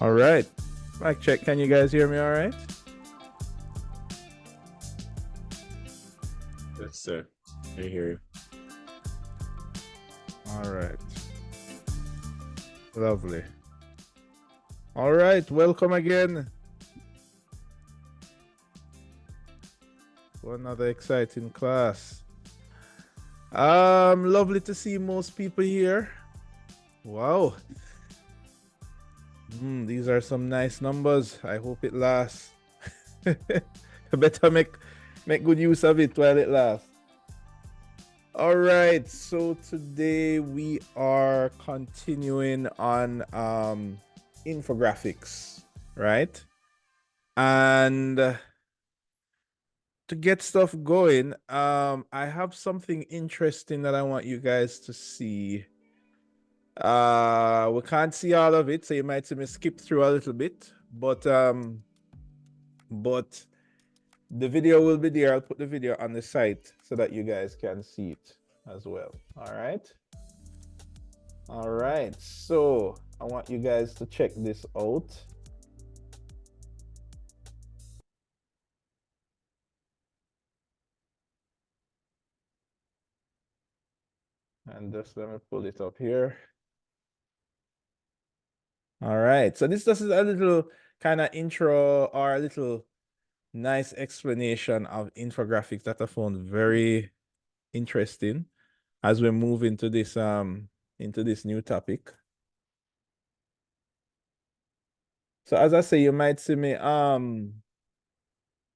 All right. Mic check. Can you guys hear me all right? Yes, sir. I hear you. All right. Lovely. All right. Welcome again for another exciting class. Lovely to see most people here. Wow. These are some nice numbers. I hope it lasts. Better make good use of it while it lasts. All right, so today we are continuing on infographics, right? And to get stuff going, I have something interesting that I want you guys to see. We can't see all of it, so you might see me skip through a little bit, but the video will be there. I'll put the video on the site so that you guys can see it as well. All right, so I want you guys to check this out. And just let me pull it up here. All right, so this is a little kind of intro or a little nice explanation of infographics that I found very interesting as we move into this new topic. So as I say, you might see me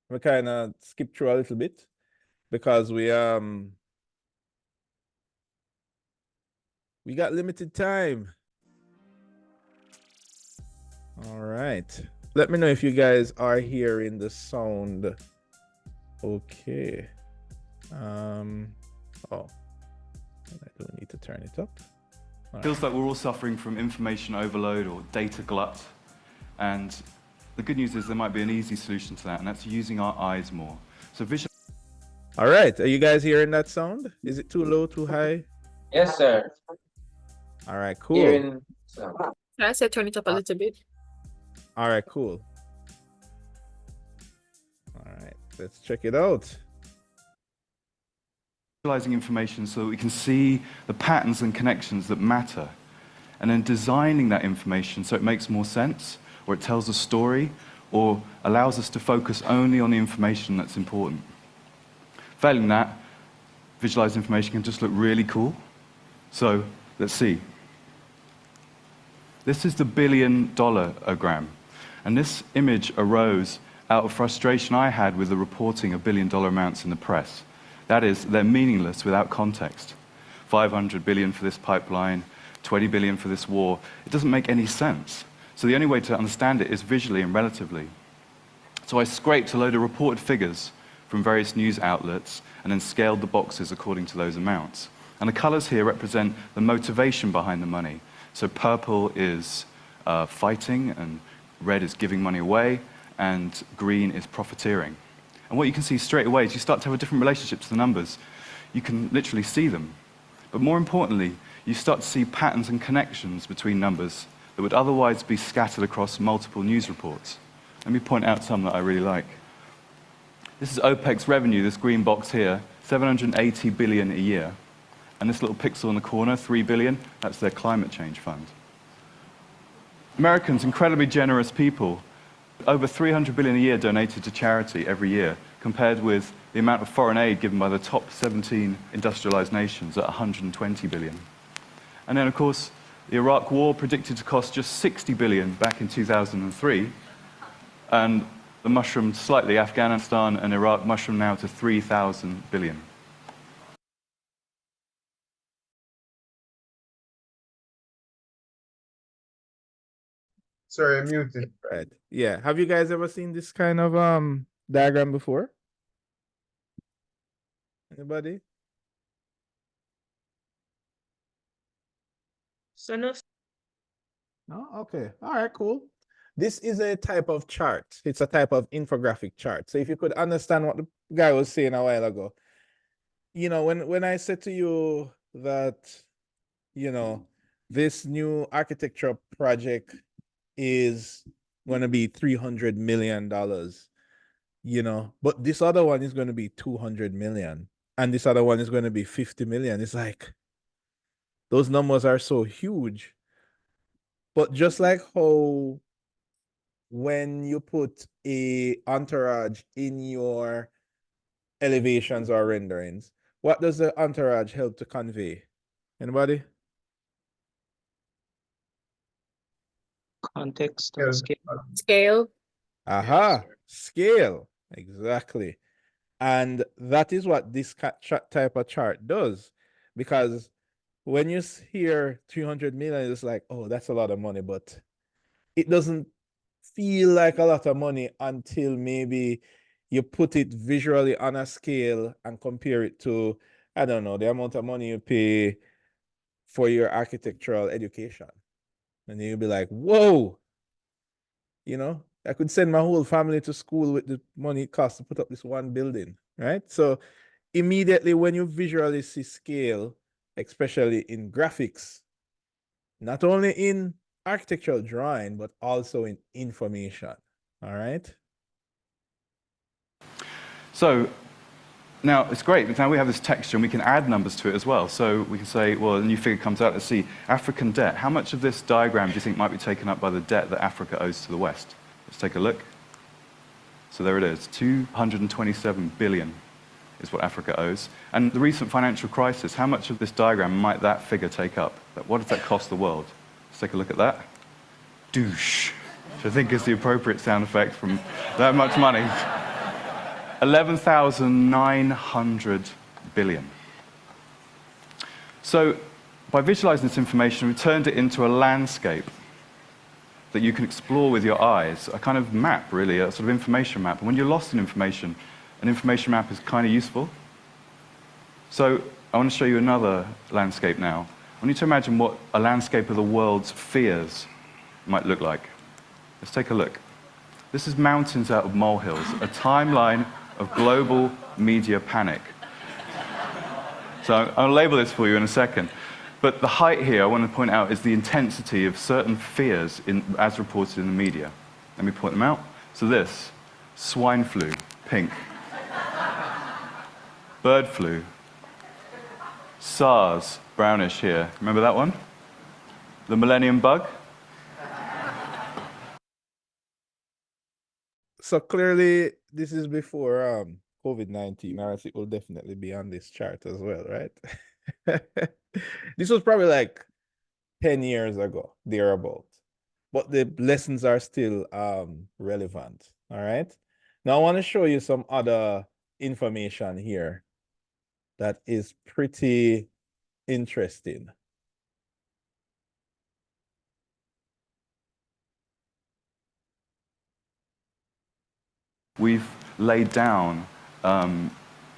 we kind of skip through a little bit because we got limited time. All right. Let me know if you guys are hearing the sound. Okay. Oh, I do need to turn it up. Feels like we're all suffering from information overload or data glut. And the good news is there might be an easy solution to that, and that's using our eyes more. So visual. All right. Are you guys hearing that sound? Is it too low, too high? Yes, sir. All right, cool. Hearing sound. I said turn it up a little bit. All right, cool. All right, let's check it out. Visualizing information so that we can see the patterns and connections that matter, and then designing that information so it makes more sense, or it tells a story, or allows us to focus only on the information that's important. Failing that, visualized information can just look really cool. So let's see. This is the billion-dollar-ogram, and this image arose out of frustration I had with the reporting of billion-dollar amounts in the press. That is, they're meaningless without context. 500 billion for this pipeline, 20 billion for this war. It doesn't make any sense. So the only way to understand it is visually and relatively. So I scraped a load of reported figures from various news outlets and then scaled the boxes according to those amounts. And the colors here represent the motivation behind the money. So purple is fighting, and red is giving money away, and green is profiteering. And what you can see straight away is you start to have a different relationship to the numbers. You can literally see them. But more importantly, you start to see patterns and connections between numbers that would otherwise be scattered across multiple news reports. Let me point out some that I really like. This is OPEC's revenue, this green box here, 780 billion a year. And this little pixel in the corner, 3 billion, that's their climate change fund. Americans, incredibly generous people, over 300 billion a year donated to charity every year, compared with the amount of foreign aid given by the top 17 industrialized nations at 120 billion. And then, of course, the Iraq war predicted to cost just 60 billion back in 2003, and the mushroomed slightly. Afghanistan and Iraq mushroomed now to 3,000 billion. Sorry, I'm muted. Right. Yeah. Have you guys ever seen this kind of diagram before? Anybody? So no. No? Okay. All right, cool. This is a type of chart. It's a type of infographic chart. So if you could understand what the guy was saying a while ago, you know, when I said to you that, you know, this new architecture project is going to be $300 million, you know, but this other one is going to be 200 million, and this other one is going to be 50 million. It's like those numbers are so huge. But just like how when you put a entourage in your elevations or renderings, what does the entourage help to convey? Anybody? Context and scale. Scale. Aha, scale. Exactly. And that is what this type of chart does. Because when you hear 300 million, it's like, oh, that's a lot of money, but it doesn't feel like a lot of money until maybe you put it visually on a scale and compare it to, I don't know, the amount of money you pay for your architectural education. And you'll be like, whoa, you know, I could send my whole family to school with the money it costs to put up this one building, right? So immediately when you visually see scale, especially in graphics, not only in architectural drawing, but also in information, all right? So now it's great. Now we have this texture and we can add numbers to it as well. So we can say, well, a new figure comes out. Let's see, African debt. How much of this diagram do you think might be taken up by the debt that Africa owes to the West? Let's take a look. So there it is, 227 billion is what Africa owes. And the recent financial crisis, how much of this diagram might that figure take up? What does that cost the world? Let's take a look at that. Douche, which I think is the appropriate sound effect from that much money. 11,900 billion. So by visualizing this information, we turned it into a landscape that you can explore with your eyes, a kind of map, really, a sort of information map. And when you're lost in information, an information map is kind of useful. So I want to show you another landscape now. I want you to imagine what a landscape of the world's fears might look like. Let's take a look. This is mountains out of molehills, a timeline of global media panic. So I'll label this for you in a second. But the height here, I want to point out, is the intensity of certain fears as reported in the media. Let me point them out. So this, swine flu, pink. Bird flu. SARS, brownish here. Remember that one? The millennium bug. So clearly, this is before COVID-19, or else it will definitely be on this chart as well, right? This was probably like 10 years ago, thereabout. But the lessons are still relevant, all right? Now I want to show you some other information here that is pretty interesting. We've laid down a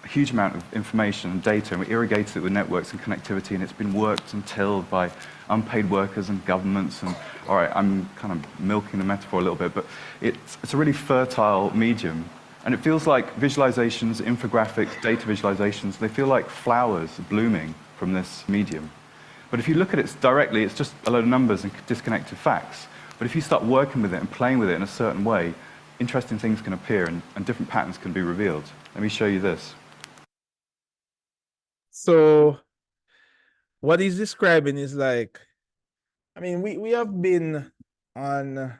huge amount of information and data, and we irrigated it with networks and connectivity, and it's been worked and tilled by unpaid workers and governments. And all right, I'm kind of milking the metaphor a little bit, but it's a really fertile medium. And it feels like visualizations, infographics, data visualizations, they feel like flowers blooming from this medium. But if you look at it directly, it's just a load of numbers and disconnected facts. But if you start working with it and playing with it in a certain way, interesting things can appear and different patterns can be revealed. Let me show you this. So what he's describing is like, I mean, we have been on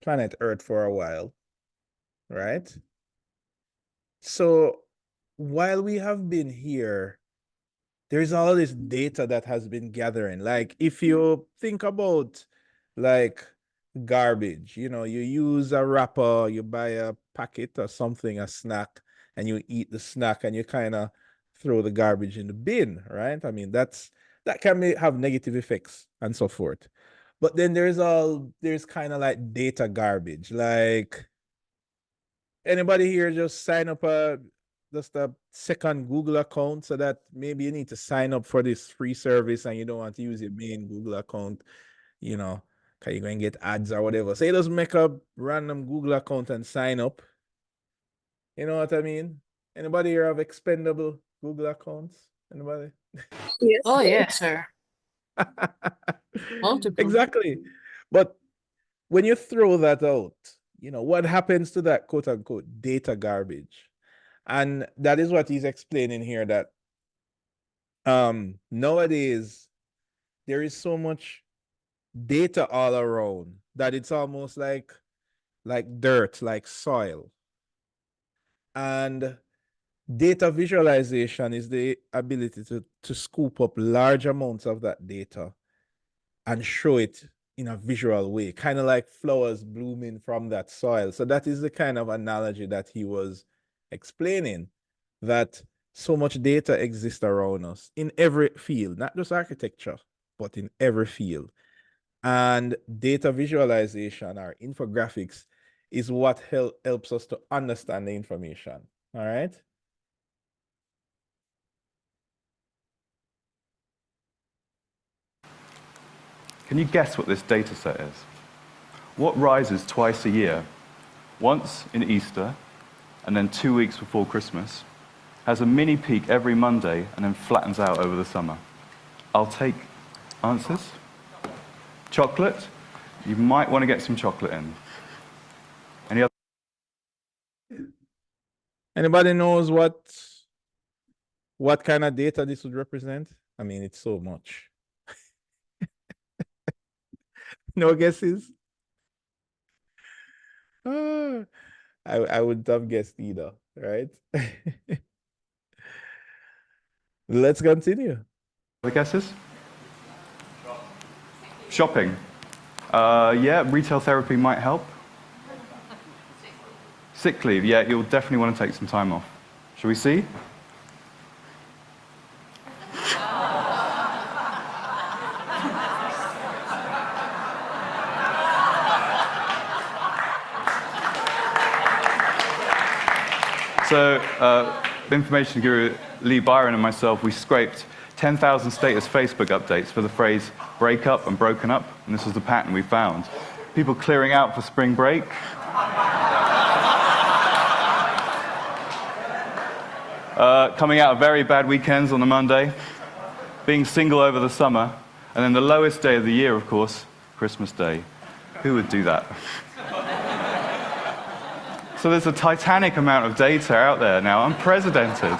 planet Earth for a while, right? So while we have been here, there's all this data that has been gathering. Like if you think about like garbage, you know, you use a wrapper, you buy a packet or something, a snack, and you eat the snack and you kind of throw the garbage in the bin, right? I mean, that can have negative effects and so forth. But then there's kind of like data garbage. Like anybody here just sign up just a second Google account so that maybe you need to sign up for this free service and you don't want to use your main Google account, you know, because you're going to get ads or whatever. So you just make a random Google account and sign up. You know what I mean? Anybody here have expendable Google accounts? Anybody? Yes. Oh, yes, sir. Multiple. Exactly. But when you throw that out, what happens to that quote unquote data garbage? And that is what he's explaining here, that nowadays there is so much data all around that it's almost like dirt, like soil. And data visualization is the ability to scoop up large amounts of that data and show it in a visual way, kind of like flowers blooming from that soil. So that is the kind of analogy that he was explaining, that so much data exists around us in every field, not just architecture, but in every field. And data visualization or infographics is what helps us to understand the information. All right. Can you guess what this data set is? What rises twice a year? Once in Easter, and then 2 weeks before Christmas, has a mini peak every Monday, and then flattens out over the summer. I'll take answers. Chocolate? You might want to get some chocolate in. Any other? Anybody knows what kind of data this would represent? I mean, it's so much. No guesses? I wouldn't have guessed either, right? Let's continue. Other guesses? Shopping. Yeah, retail therapy might help. Sick leave, yeah, you'll definitely want to take some time off. Shall we see? So, information guru Lee Byron and myself, we scraped 10,000 status Facebook updates for the phrase break up and broken up, and this was the pattern we found. People clearing out for spring break. Coming out of very bad weekends on a Monday. Being single over the summer. And then the lowest day of the year, of course, Christmas Day. Who would do that? So there's a titanic amount of data out there now, unprecedented.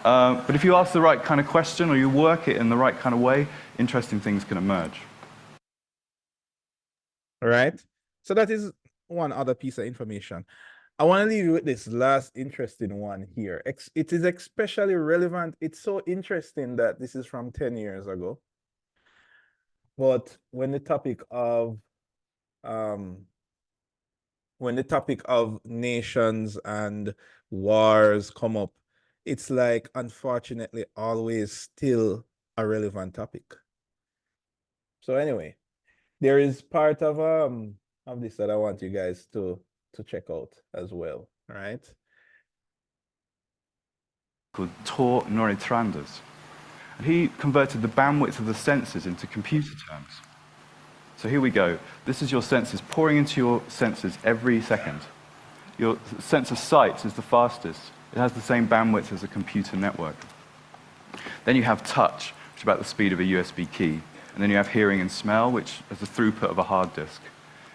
But if you ask the right kind of question or you work it in the right kind of way, interesting things can emerge. All right. So that is one other piece of information. I want to leave you with this last interesting one here. It is especially relevant. It's so interesting that this is from 10 years ago. But when the topic of nations and wars come up, it's like, unfortunately, always still a relevant topic. So anyway, there is part of this that I want you guys to check out as well. All right. Called Tor Noritranders. He converted the bandwidth of the sensors into computer terms. So here we go. This is your sensors pouring into your sensors every second. Your sense of sight is the fastest. It has the same bandwidth as a computer network. Then you have touch, which is about the speed of a USB key. And then you have hearing and smell, which is the throughput of a hard disk.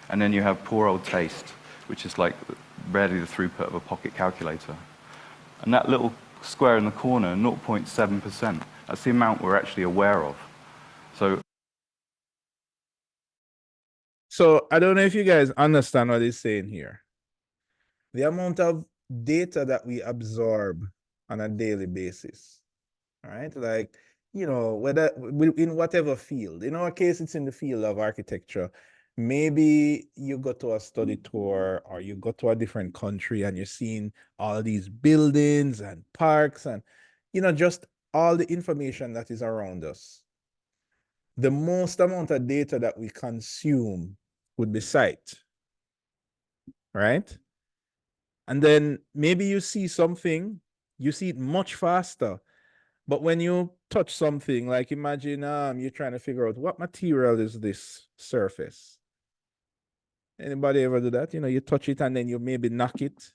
And then you have poor old taste, which is like barely the throughput of a pocket calculator. And that little square in the corner, 0.7%, that's the amount we're actually aware of. So I don't know if you guys understand what he's saying here. The amount of data that we absorb on a daily basis, all right? Like, whether in whatever field. In our case, it's in the field of architecture. Maybe you go to a study tour or you go to a different country and you're seeing all these buildings and parks and, just all the information that is around us. The most amount of data that we consume would be sight, right? And then maybe you see something, you see it much faster. But when you touch something, like imagine you're trying to figure out what material is this surface. Anybody ever do that? You touch it and then you maybe knock it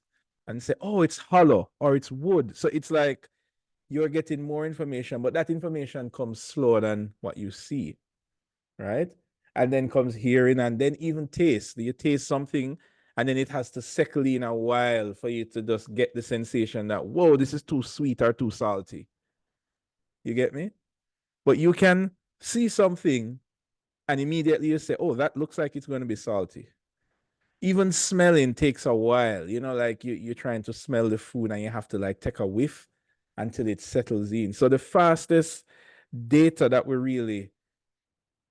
and say, oh, it's hollow or it's wood. So it's like you're getting more information, but that information comes slower than what you see, right? and then comes hearing, and then even taste. You taste something, and then it has to settle in a while for you to just get the sensation that, whoa, this is too sweet or too salty. You get me? But you can see something and immediately you say, oh, that looks like it's going to be salty. Even smelling takes a while, like you're trying to smell the food and you have to like take a whiff until it settles in. So the fastest data that we really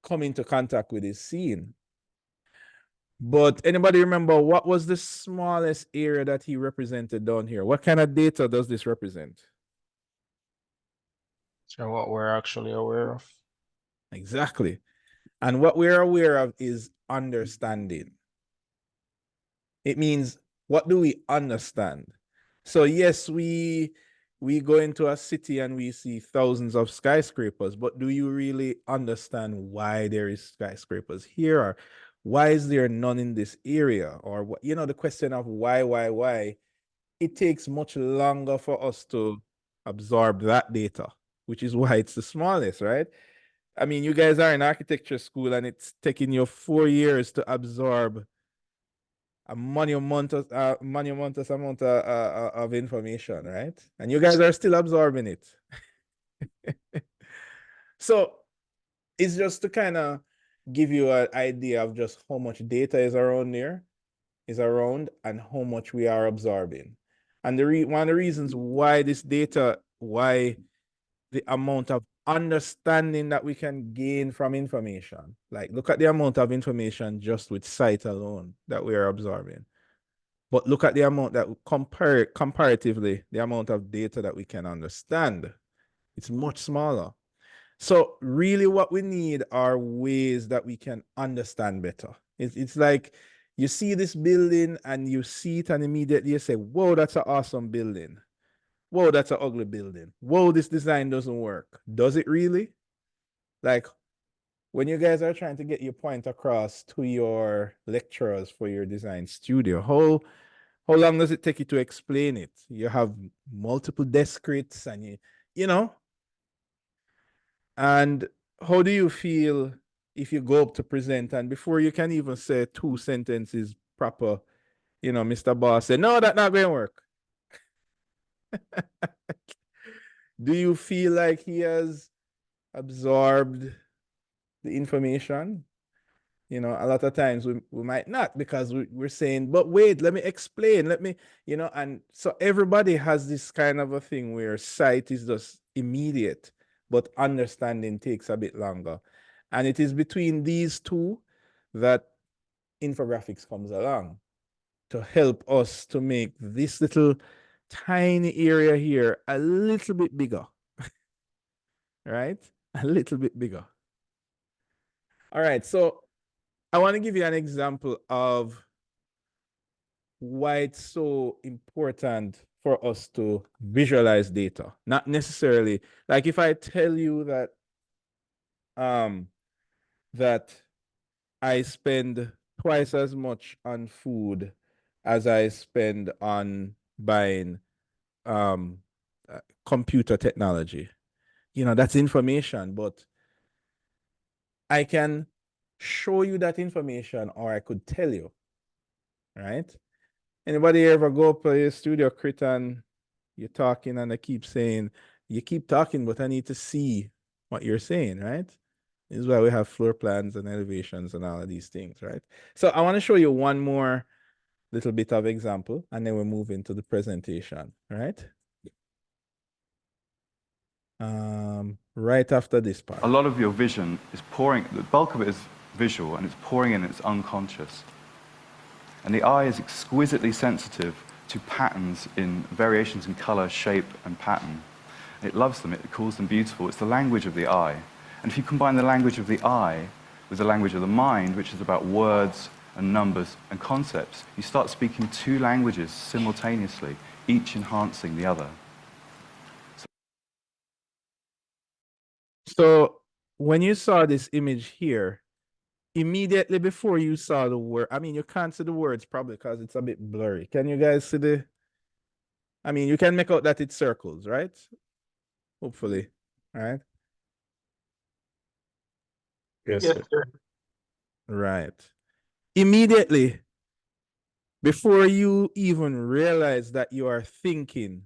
come into contact with is seeing. But anybody remember what was the smallest area that he represented down here? What kind of data does this represent? So what we're actually aware of. Exactly. And what we're aware of is understanding. It means, what do we understand? So yes, we go into a city and we see thousands of skyscrapers, but do you really understand why there is skyscrapers here, or why is there none in this area? Or what, the question of why, it takes much longer for us to absorb that data, which is why it's the smallest, right? I mean, you guys are in architecture school and it's taking you 4 years to absorb a monumentous amount of information, right? And you guys are still absorbing it. So it's just to kind of give you an idea of just how much data is around and how much we are absorbing. And one of the reasons why this data, why the amount of understanding that we can gain from information, like look at the amount of information just with sight alone that we are absorbing. But look at the amount that comparatively, the amount of data that we can understand. It's much smaller. So really what we need are ways that we can understand better. It's like you see this building and you see it and immediately you say, whoa, that's an awesome building. Whoa, that's an ugly building. Whoa, this design doesn't work. Does it really? Like when you guys are trying to get your point across to your lecturers for your design studio, how long does it take you to explain it? You have multiple descripts and you know, and how do you feel if you go up to present and before you can even say 2 sentences proper, Mr. Boss said, no, that's not going to work. Do you feel like he has absorbed the information? A lot of times we might not, because we're saying, but wait, let me explain. Let me, and so everybody has this kind of a thing where sight is just immediate, but understanding takes a bit longer. And it is between these two that infographics comes along to help us to make this little tiny area here a little bit bigger, right? A little bit bigger. All right, so I want to give you an example of why it's so important for us to visualize data. Not necessarily, like if I tell you that that I spend twice as much on food as I spend on buying computer technology. That's information, but I can show you that information or I could tell you, right? Anybody ever go up to your studio, Crit, and you're talking and I keep saying, you keep talking, but I need to see what you're saying, right? This is why we have floor plans and elevations and all of these things, right? So I want to show you one more little bit of example, and then we'll move into the presentation, right? Right after this part. A lot of your vision is pouring, the bulk of it is visual, and it's pouring in, it's unconscious. And the eye is exquisitely sensitive to patterns in variations in color, shape, and pattern. It loves them, it calls them beautiful. It's the language of the eye. And if you combine the language of the eye with the language of the mind, which is about words and numbers and concepts, you start speaking 2 languages simultaneously, each enhancing the other. So when you saw this image here, immediately before you saw the word, I mean, you can't see the words probably because it's a bit blurry. Can you guys see I mean, you can make out that it's circles, right? Hopefully, right? Yes, Yes, sir. sir. Right. Immediately, before you even realize that you are thinking,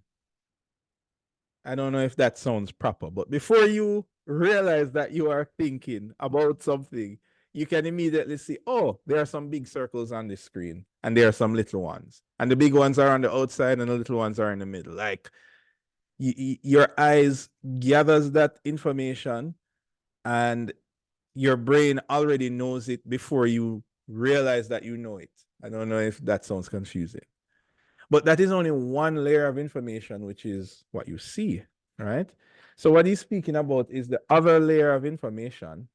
I don't know if that sounds proper, but before you realize that you are thinking about something, you can immediately see, oh, there are some big circles on the screen and there are some little ones. And the big ones are on the outside and the little ones are in the middle. Like your eyes gathers that information and your brain already knows it before you realize that you know it. I don't know if that sounds confusing. But that is only one layer of information, which is what you see, right? So what he's speaking about is the other layer of information,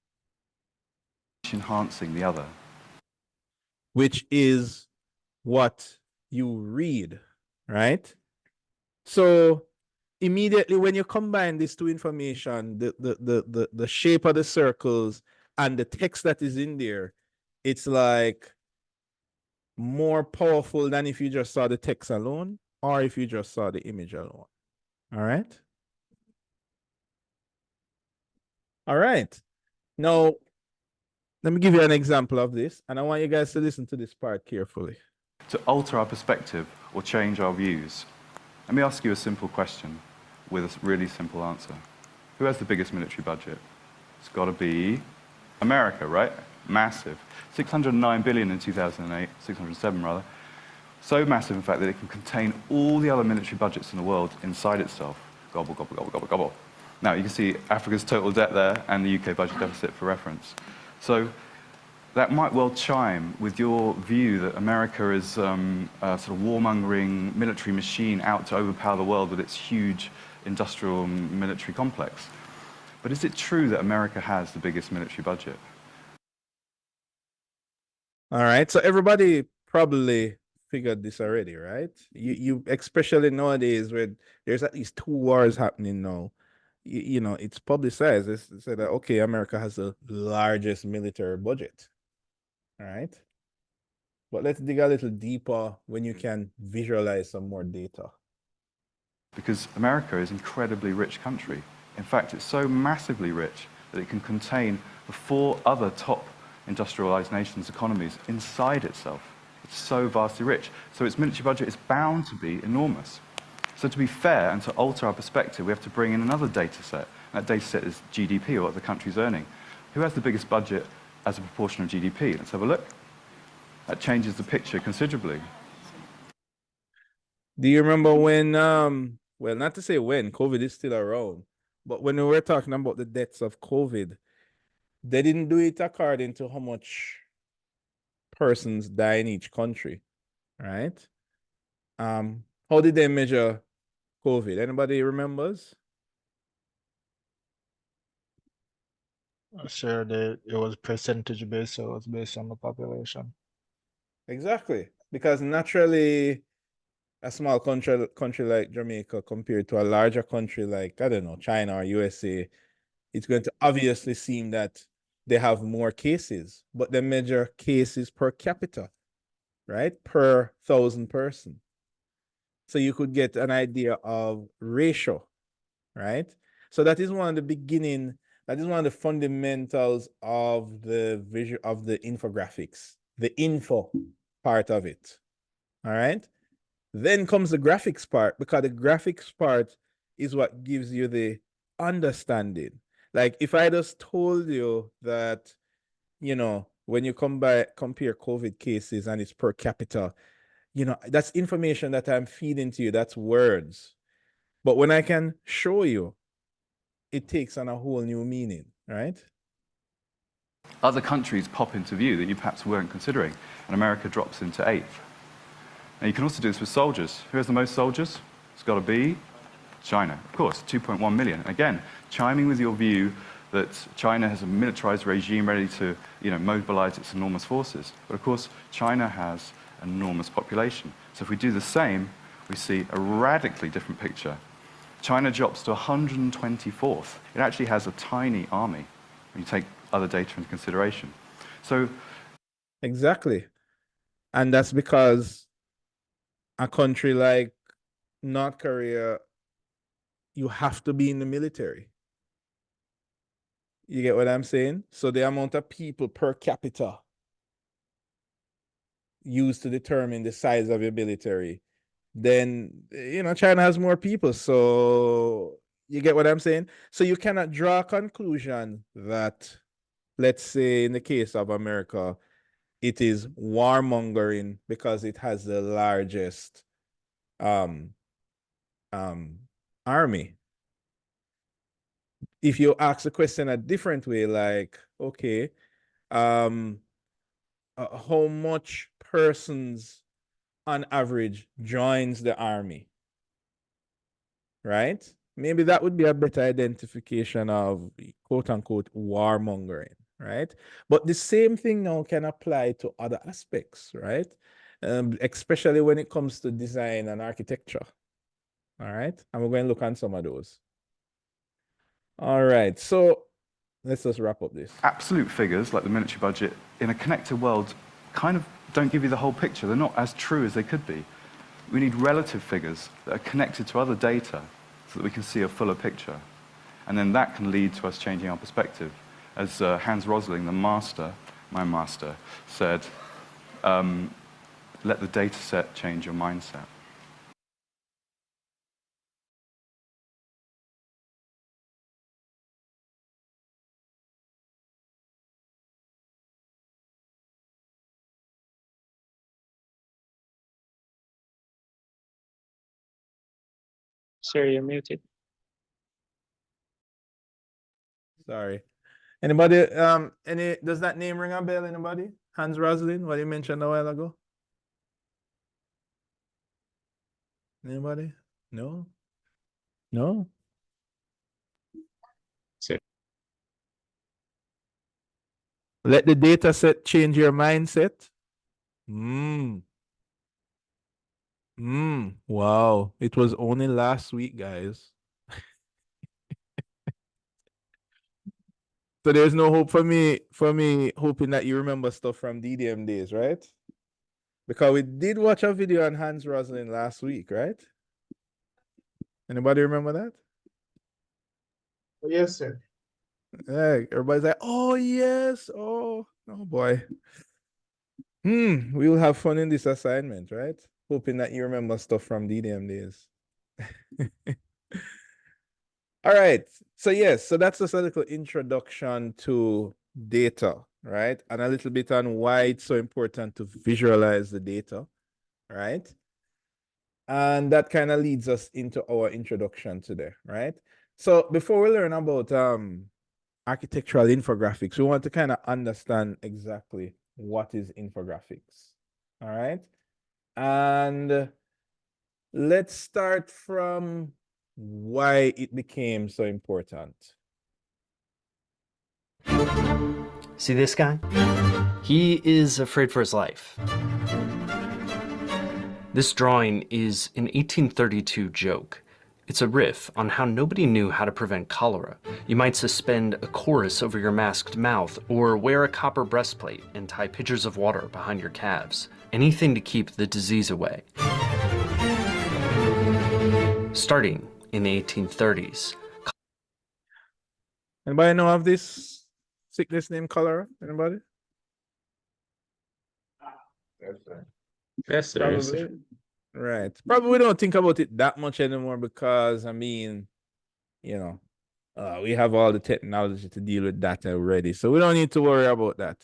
enhancing the other. which is what you read, right? So immediately when you combine these two information, the shape of the circles and the text that is in there, it's like more powerful than if you just saw the text alone or if you just saw the image alone. All right. All right. Now, let me give you an example of this, and I want you guys to listen to this part carefully. To alter our perspective or change our views. Let me ask you a simple question with a really simple answer. Who has the biggest military budget? It's got to be America, right? Massive. 609 billion in 2008, 607 rather. So massive, in fact, that it can contain all the other military budgets in the world inside itself. Gobble, gobble, gobble, gobble, gobble. Now, you can see Africa's total debt there and the UK budget deficit for reference. So that might well chime with your view that America is a sort of warmongering military machine out to overpower the world with its huge industrial military complex. But is it true that America has the biggest military budget? All right. So everybody probably figured this already, right? You especially nowadays where there's at least 2 wars happening now. You know, it's publicized. It's said that okay, America has the largest military budget. All right. But let's dig a little deeper when you can visualize some more data. Because America is an incredibly rich country. In fact, it's so massively rich that it can contain the 4 other top industrialized nations' economies inside itself. It's so vastly rich. So its military budget is bound to be enormous. So to be fair and to alter our perspective, we have to bring in another data set. That data set is GDP, or what the country's earning. Who has the biggest budget as a proportion of GDP? Let's have a look. That changes the picture considerably. Do you remember when, well, not to say when, COVID is still around, but when we were talking about the deaths of COVID, they didn't do it according to how much persons die in each country, right? How did they measure COVID? Anybody remembers? Sure, it was percentage based, so it was based on the population. Exactly, because naturally, a small country like Jamaica compared to a larger country like, I don't know, China or USA, it's going to obviously seem that they have more cases, but they measure cases per capita, right? Per 1,000 person. So you could get an idea of ratio, right? So that is one of the beginning, that is one of the fundamentals of the visual of the infographics, the info part of it. All right. Then comes the graphics part, because the graphics part is what gives you the understanding. Like if I just told you that, you know, when you compare COVID cases and it's per capita, you know, that's information that I'm feeding to you. That's words. But when I can show you, it takes on a whole new meaning, right? Other countries pop into view that you perhaps weren't considering, and America drops into 8th. Now, you can also do this with soldiers. Who has the most soldiers? It's got to be China, of course, 2.1 million. Again, chiming with your view that China has a militarized regime ready to, mobilize its enormous forces. But of course, China has an enormous population. So if we do the same, we see a radically different picture. China drops to 124th. It actually has a tiny army when you take other data into consideration. So exactly. And that's because a country like North Korea, you have to be in the military. You get what I'm saying? So the amount of people per capita used to determine the size of your military, then China has more people. So you get what I'm saying? So you cannot draw a conclusion that, let's say in the case of America, it is warmongering because it has the largest um army. If you ask the question a different way, like, okay, how much persons on average joins the army, right? Maybe that would be a better identification of quote unquote warmongering, right? But the same thing now can apply to other aspects, right? Especially when it comes to design and architecture. All right. And we're going to look at some of those. All right. So let's just wrap up this. Absolute figures, like the military budget, in a connected world kind of don't give you the whole picture. They're not as true as they could be. We need relative figures that are connected to other data so that we can see a fuller picture. And then that can lead to us changing our perspective. As Hans Rosling, the master, my master, said, let the data set change your mindset. Sir, you're muted. Sorry. Anybody, does that name ring a bell, anybody? Hans Rosling, what you mentioned a while ago? Anybody? No? No? Sir. Let the data set change your mindset. Wow. It was only last week, guys. So there's no hope for me hoping that you remember stuff from DDM days, right? Because we did watch a video on Hans Rosling last week, right? Anybody remember that? Yes, sir. Hey, everybody's like, oh yes, oh boy. We will have fun in this assignment, right? Hoping that you remember stuff from DDM days. All right. So yes, so that's just a little introduction to data, right? And a little bit on why it's so important to visualize the data, right? And that kind of leads us into our introduction today, right? So before we learn about architectural infographics, we want to kind of understand exactly what is infographics, all right? And let's start from why it became so important. See this guy? He is afraid for his life. This drawing is an 1832 joke. It's a riff on how nobody knew how to prevent cholera. You might suspend a chorus over your masked mouth, or wear a copper breastplate and tie pitchers of water behind your calves. Anything to keep the disease away. Starting in the 1830s. Anybody know of this sickness named cholera? Anybody? Yes, sir. Yes, sir. Yes, sir. Probably. Right. Probably we don't think about it that much anymore because, I mean, we have all the technology to deal with that already. So we don't need to worry about that.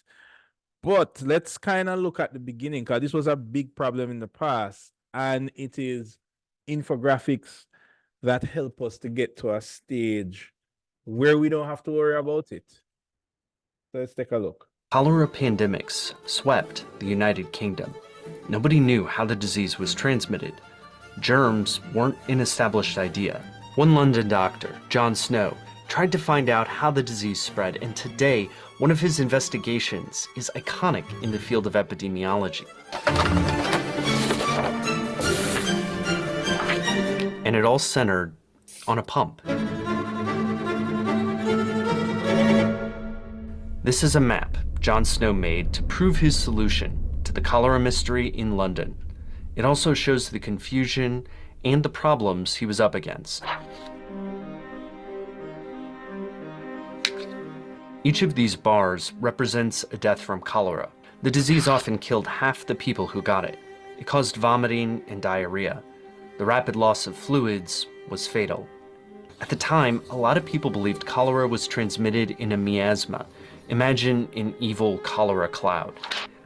But let's kind of look at the beginning because this was a big problem in the past. And it is infographics that help us to get to a stage where we don't have to worry about it. So let's take a look. Cholera pandemics swept the United Kingdom. Nobody knew how the disease was transmitted. Germs weren't an established idea. One London doctor, John Snow, tried to find out how the disease spread, and today, one of his investigations is iconic in the field of epidemiology. And it all centered on a pump. This is a map John Snow made to prove his solution to the cholera mystery in London. It also shows the confusion and the problems he was up against. Each of these bars represents a death from cholera. The disease often killed half the people who got it. It caused vomiting and diarrhea. The rapid loss of fluids was fatal. At the time, a lot of people believed cholera was transmitted in a miasma. Imagine an evil cholera cloud.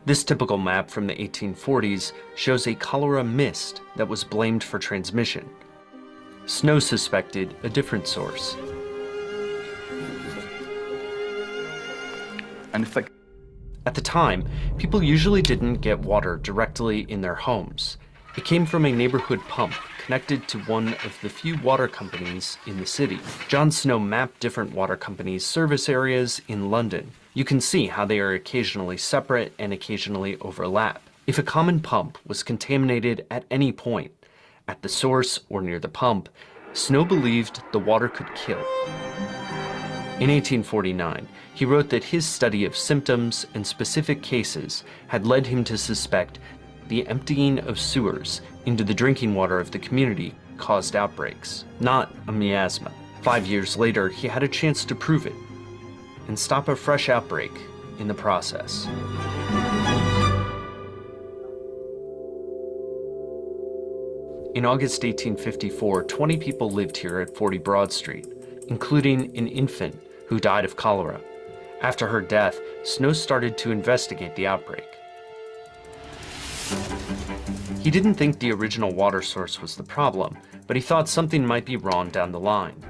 This typical map from the 1840s shows a cholera mist that was blamed for transmission. Snow suspected a different source. And if At the time, people usually didn't get water directly in their homes. It came from a neighborhood pump connected to one of the few water companies in the city. John Snow mapped different water companies' service areas in London. You can see how they are occasionally separate and occasionally overlap. If a common pump was contaminated at any point, at the source or near the pump, Snow believed the water could kill. In 1849, he wrote that his study of symptoms and specific cases had led him to suspect the emptying of sewers into the drinking water of the community caused outbreaks, not a miasma. 5 years later, he had a chance to prove it and stop a fresh outbreak in the process. In August 1854, 20 people lived here at 40 Broad Street, including an infant who died of cholera. After her death, Snow started to investigate the outbreak. He didn't think the original water source was the problem, but he thought something might be wrong down the line.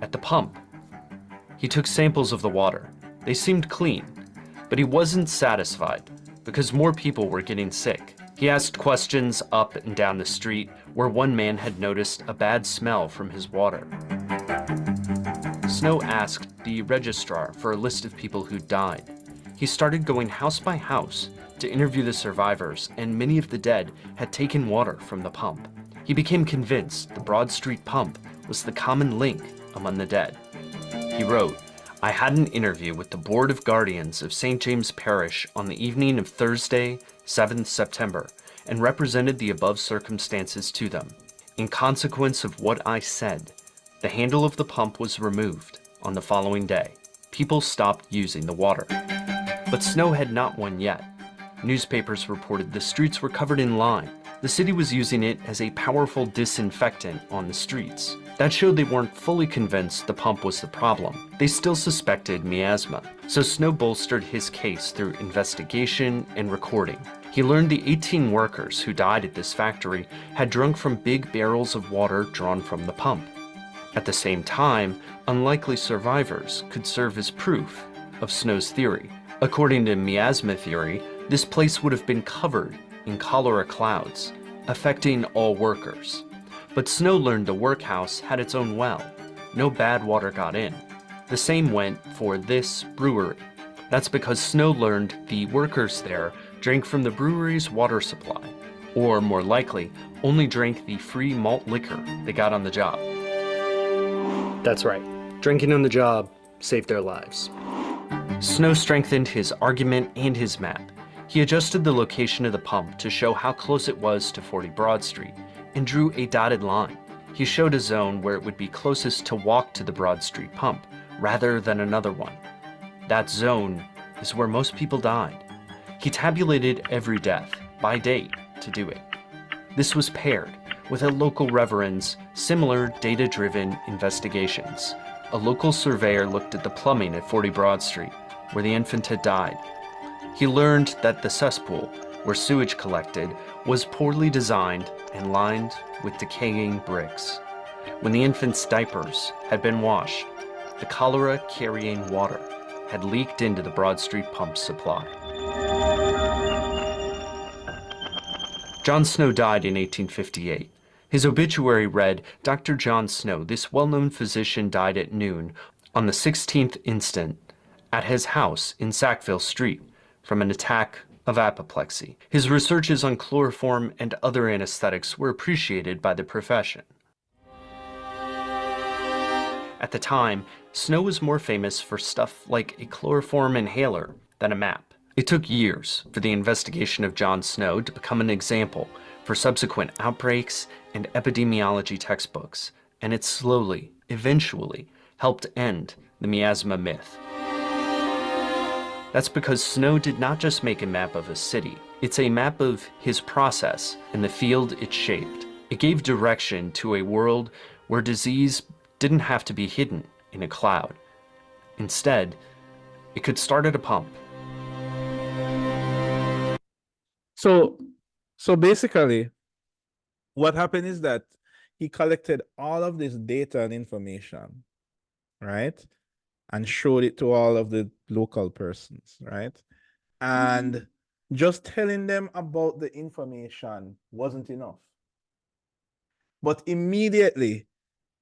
At the pump, he took samples of the water. They seemed clean, but he wasn't satisfied because more people were getting sick. He asked questions up and down the street where one man had noticed a bad smell from his water. Snow asked the registrar for a list of people who died. He started going house by house to interview the survivors, and many of the dead had taken water from the pump. He became convinced the Broad Street pump was the common link among the dead. He wrote, "I had an interview with the Board of Guardians of St. James Parish on the evening of Thursday, 7th September, and represented the above circumstances to them. In consequence of what I said, the handle of the pump was removed on the following day. People stopped using the water." But Snow had not won yet. Newspapers reported the streets were covered in lime. The city was using it as a powerful disinfectant on the streets. That showed they weren't fully convinced the pump was the problem. They still suspected miasma. So Snow bolstered his case through investigation and recording. He learned the 18 workers who died at this factory had drunk from big barrels of water drawn from the pump. At the same time, unlikely survivors could serve as proof of Snow's theory. According to miasma theory, this place would have been covered in cholera clouds, affecting all workers. But Snow learned the workhouse had its own well. No bad water got in. The same went for this brewery. That's because Snow learned the workers there drank from the brewery's water supply, or more likely, only drank the free malt liquor they got on the job. That's right. Drinking on the job saved their lives. Snow strengthened his argument and his map. He adjusted the location of the pump to show how close it was to 40 Broad Street and drew a dotted line. He showed a zone where it would be closest to walk to the Broad Street pump rather than another one. That zone is where most people died. He tabulated every death by date to do it. This was paired with a local reverend's similar data-driven investigations. A local surveyor looked at the plumbing at 40 Broad Street, where the infant had died. He learned that the cesspool, where sewage collected, was poorly designed and lined with decaying bricks. When the infant's diapers had been washed, the cholera-carrying water had leaked into the Broad Street pump supply. John Snow died in 1858. His obituary read, "Dr. John Snow, this well-known physician, died at noon on the 16th instant at his house in Sackville Street from an attack of apoplexy. His researches on chloroform and other anesthetics were appreciated by the profession." At the time, Snow was more famous for stuff like a chloroform inhaler than a map. It took years for the investigation of John Snow to become an example for subsequent outbreaks and epidemiology textbooks, and it slowly, eventually, helped end the miasma myth. That's because Snow did not just make a map of a city, it's a map of his process and the field it shaped. It gave direction to a world where disease didn't have to be hidden in a cloud. Instead, it could start at a pump. So basically, what happened is that he collected all of this data and information, right? And showed it to all of the local persons, right? And just telling them about the information wasn't enough. But immediately,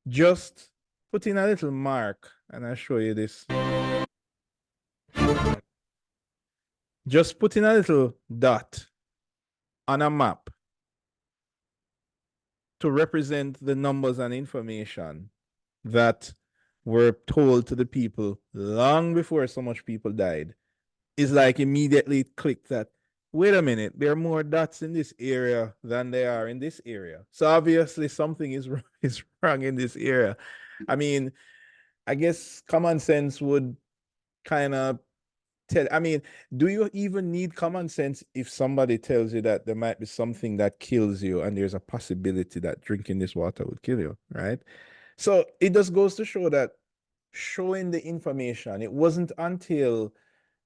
just putting a little mark, and I'll show you this. Just putting a little dot on a map to represent the numbers and information that were told to the people long before so much people died is like immediately click that, wait a minute, there are more dots in this area than there are in this area. So obviously something is wrong in this area. I mean, I guess common sense would kind of tell, I mean, do you even need common sense if somebody tells you that there might be something that kills you and there's a possibility that drinking this water would kill you, right? So it just goes to show that showing the information, it wasn't until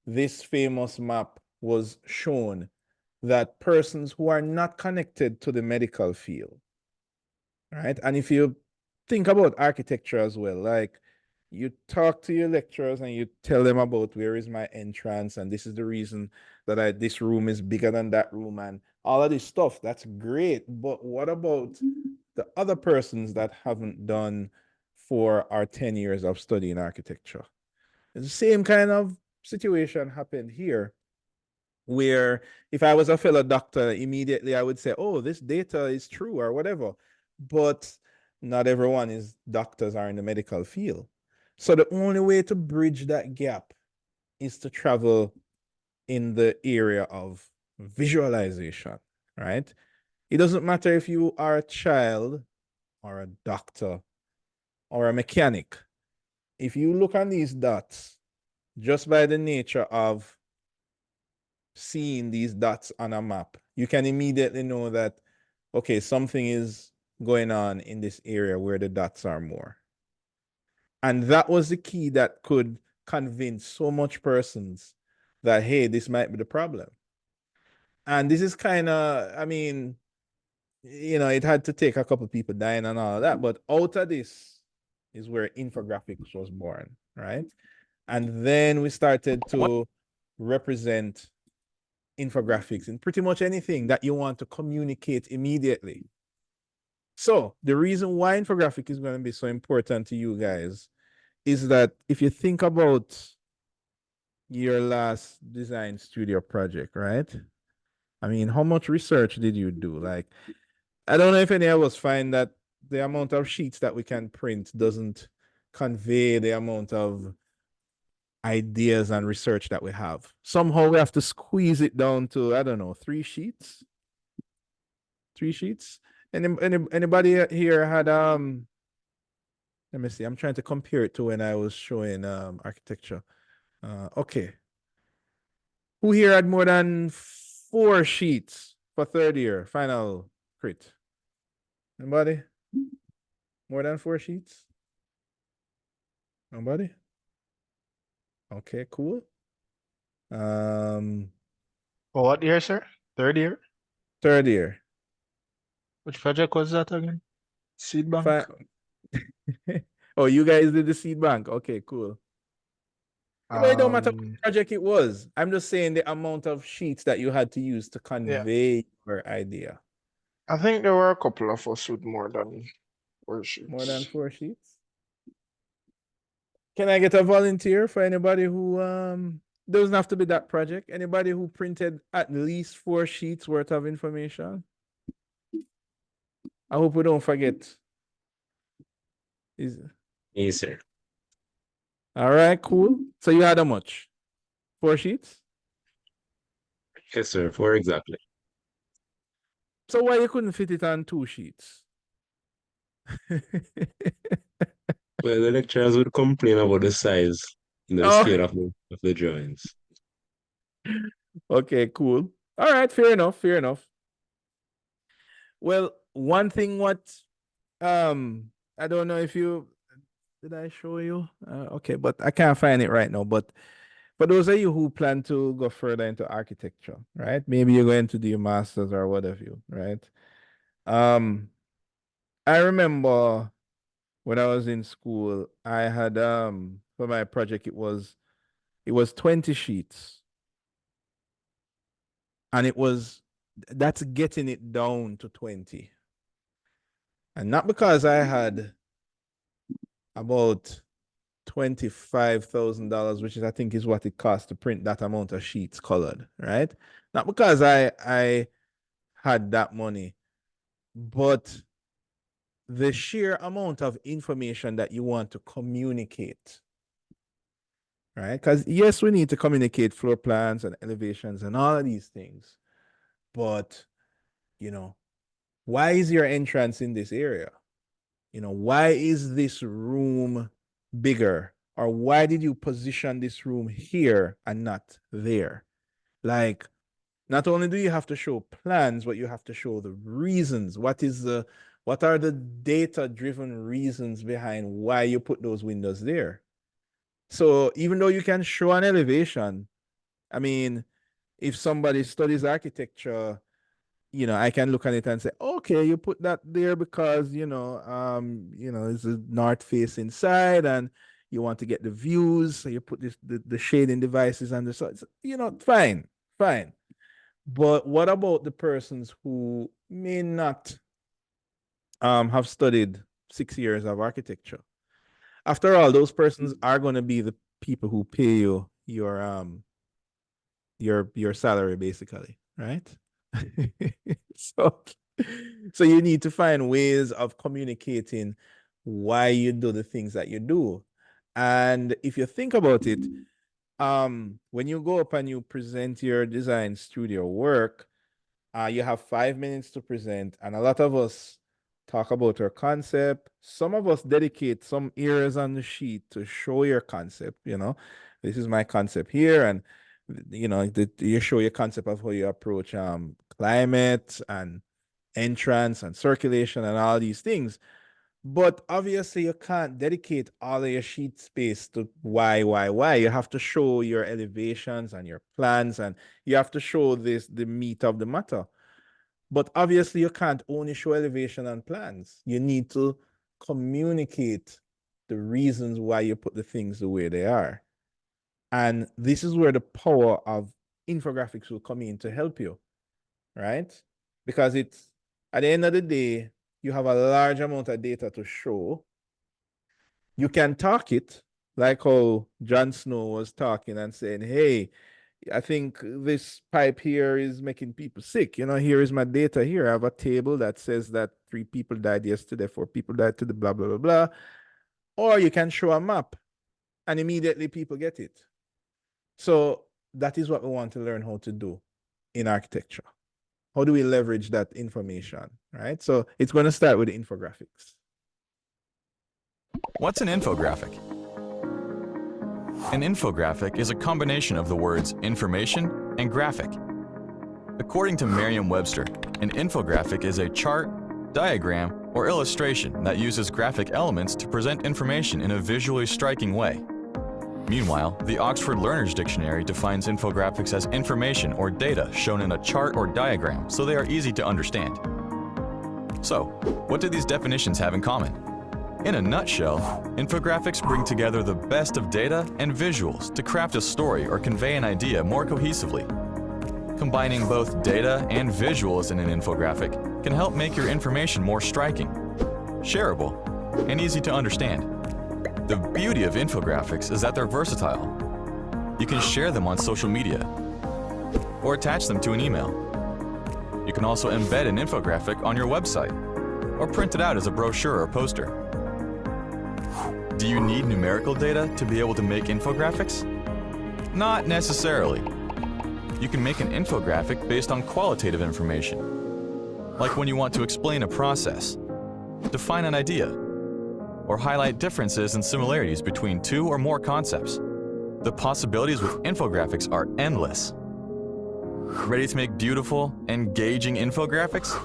this famous map was shown that persons who are not connected to the medical field, right? And if you think about architecture as well, like you talk to your lecturers and you tell them about where is my entrance and this is the reason that this room is bigger than that room and all of this stuff, that's great. But what about the other persons that haven't done 4 or 10 years of studying architecture? The same kind of situation happened here, where if I was a fellow doctor, immediately I would say, oh, this data is true or whatever. But not everyone is doctors are in the medical field. So the only way to bridge that gap is to travel in the area of visualization, right? It doesn't matter if you are a child or a doctor or a mechanic. If you look on these dots, just by the nature of seeing these dots on a map, you can immediately know that, okay, something is going on in this area where the dots are more. And that was the key that could convince so much persons that, hey, this might be the problem. And this is kind of, I mean, you know, it had to take a couple people dying and all of that, but out of this is where infographics was born, right? And then we started to represent infographics in pretty much anything that you want to communicate immediately. So the reason why infographic is going to be so important to you guys is that if you think about your last design studio project, right? I mean, how much research did you do? Like, I don't know if any of us find that the amount of sheets that we can print doesn't convey the amount of ideas and research that we have. Somehow we have to squeeze it down to, I don't know, 3 sheets? 3 sheets? Anybody here had let me see, I'm trying to compare it to when I was showing architecture. Okay. Who here had more than 4 sheets for 3rd year final crit? Anybody? More than 4 sheets? Nobody? Okay, cool. For what year, sir? 3rd year? 3rd year. Which project was that again? Seed bank? Oh, you guys did the seed bank. Okay, cool. But it don't matter what project it was. I'm just saying the amount of sheets that you had to use to convey your idea. I think there were a couple of us with more than 4 sheets. More than 4 sheets? Can I get a volunteer for anybody who doesn't have to be that project? Anybody who printed at least 4 sheets worth of information? I hope we don't forget. Yes, sir. All right, cool. So you had how much? 4 sheets? Yes, sir. 4 exactly. So why you couldn't fit it on 2 sheets? Well, the lecturers would complain about the size, the Oh. scale of the drawings. Okay, cool. All right, fair enough, fair enough. Well, one thing I don't know if you did I show you? Okay, but I can't find it right now. But for those of you who plan to go further into architecture, right? Maybe you're going to do your master's or whatever you, right? I remember when I was in school, I had for my project it was 20 sheets. And that's getting it down to 20. And not because I had about $25,000, which is I think is what it costs to print that amount of sheets colored, right? Not because I had that money, but the sheer amount of information that you want to communicate, right? Because yes, we need to communicate floor plans and elevations and all of these things, but why is your entrance in this area? Why is this room bigger? Or why did you position this room here and not there? Like, not only do you have to show plans, but you have to show the reasons. What are the data-driven reasons behind why you put those windows there? So even though you can show an elevation, I mean, if somebody studies architecture, I can look at it and say, okay, you put that there because, it's a north facing side and you want to get the views. So you put the shading devices on the side. So, fine. But what about the persons who may not have studied 6 years of architecture? After all, those persons are going to be the people who pay you your salary, basically, right? so so you need to find ways of communicating why you do the things that you do. And if you think about it, when you go up and you present your design studio work, you have 5 minutes to present, and a lot of us talk about our concept. Some of us dedicate some areas on the sheet to show your concept. This is my concept here, and you show your concept of how you approach climate and entrance and circulation and all these things. But obviously you can't dedicate all of your sheet space to why. You have to show your elevations and your plans, and you have to show the meat of the matter. But obviously you can't only show elevation and plans. You need to communicate the reasons why you put the things the way they are. And this is where the power of infographics will come in to help you, right? Because it's, at the end of the day, you have a large amount of data to show. You can talk it, like how Jon Snow was talking and saying, hey, I think this pipe here is making people sick. Here is my data here. I have a table that says that 3 people died yesterday, 4 people died today, blah, blah, blah, blah. Or you can show a map and immediately people get it. So that is what we want to learn how to do in architecture. How do we leverage that information, right? So it's going to start with infographics. What's an infographic? An infographic is a combination of the words information and graphic. According to Merriam-Webster, an infographic is a chart, diagram, or illustration that uses graphic elements to present information in a visually striking way. Meanwhile, the Oxford Learner's Dictionary defines infographics as information or data shown in a chart or diagram, so they are easy to understand. So, what do these definitions have in common? In a nutshell, infographics bring together the best of data and visuals to craft a story or convey an idea more cohesively. Combining both data and visuals in an infographic can help make your information more striking, shareable, and easy to understand. The beauty of infographics is that they're versatile. You can share them on social media or attach them to an email. You can also embed an infographic on your website or print it out as a brochure or poster. Do you need numerical data to be able to make infographics? Not necessarily. You can make an infographic based on qualitative information, like when you want to explain a process, define an idea, or highlight differences and similarities between 2 or more concepts. The possibilities with infographics are endless. Ready to make beautiful, engaging infographics?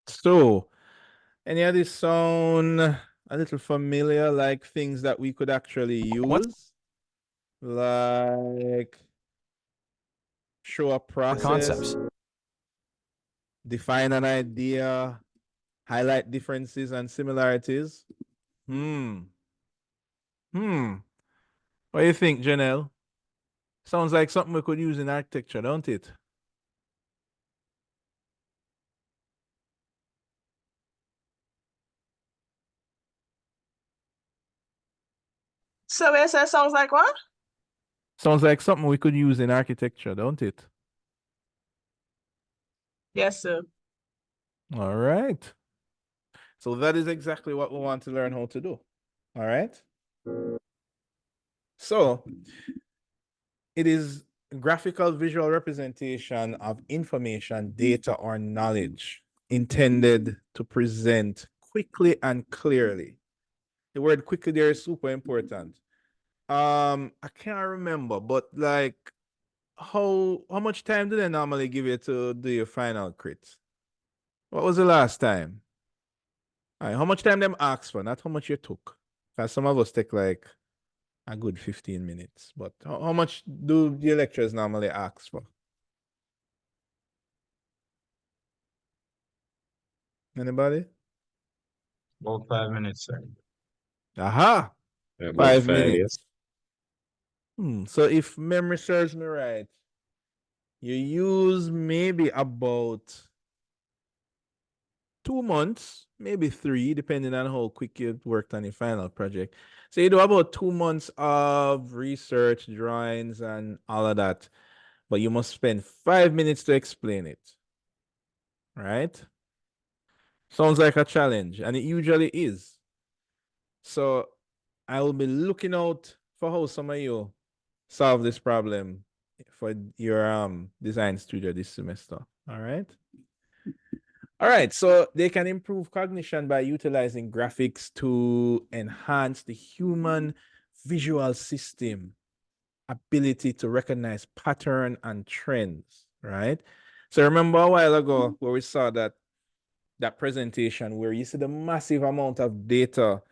So, any of this sound a little familiar, like things that we could actually use? Like show a process, Concepts. define an idea, highlight differences and similarities. What do you think, Janelle? Sounds like something we could use in architecture, don't it? So it says sounds like what? Sounds like something we could use in architecture, don't it? Yes, sir. All right. So that is exactly what we want to learn how to do. All right. So it is graphical visual representation of information, data, or knowledge intended to present quickly and clearly. The word quickly there is super important. I can't remember, but like how much time do they normally give you to do your final crit? What was the last time? All right, how much time them asked for, not how much you took. Because some of us take like a good 15 minutes. But how much do your lecturers normally ask for? Anybody? About 5 minutes, sir. Aha! About 5 minutes. yes. So if memory serves me right, you use maybe about 2 months, maybe 3, depending on how quick you worked on your final project. So you do about 2 months of research, drawings, and all of that, but you must spend 5 minutes to explain it. Right? Sounds like a challenge, and it usually is. So I will be looking out for how some of you solve this problem for your design studio this semester. All right. All right, so they can improve cognition by utilizing graphics to enhance the human visual system ability to recognize pattern and trends, right? So remember a while ago where we saw that presentation where you see the massive amount of data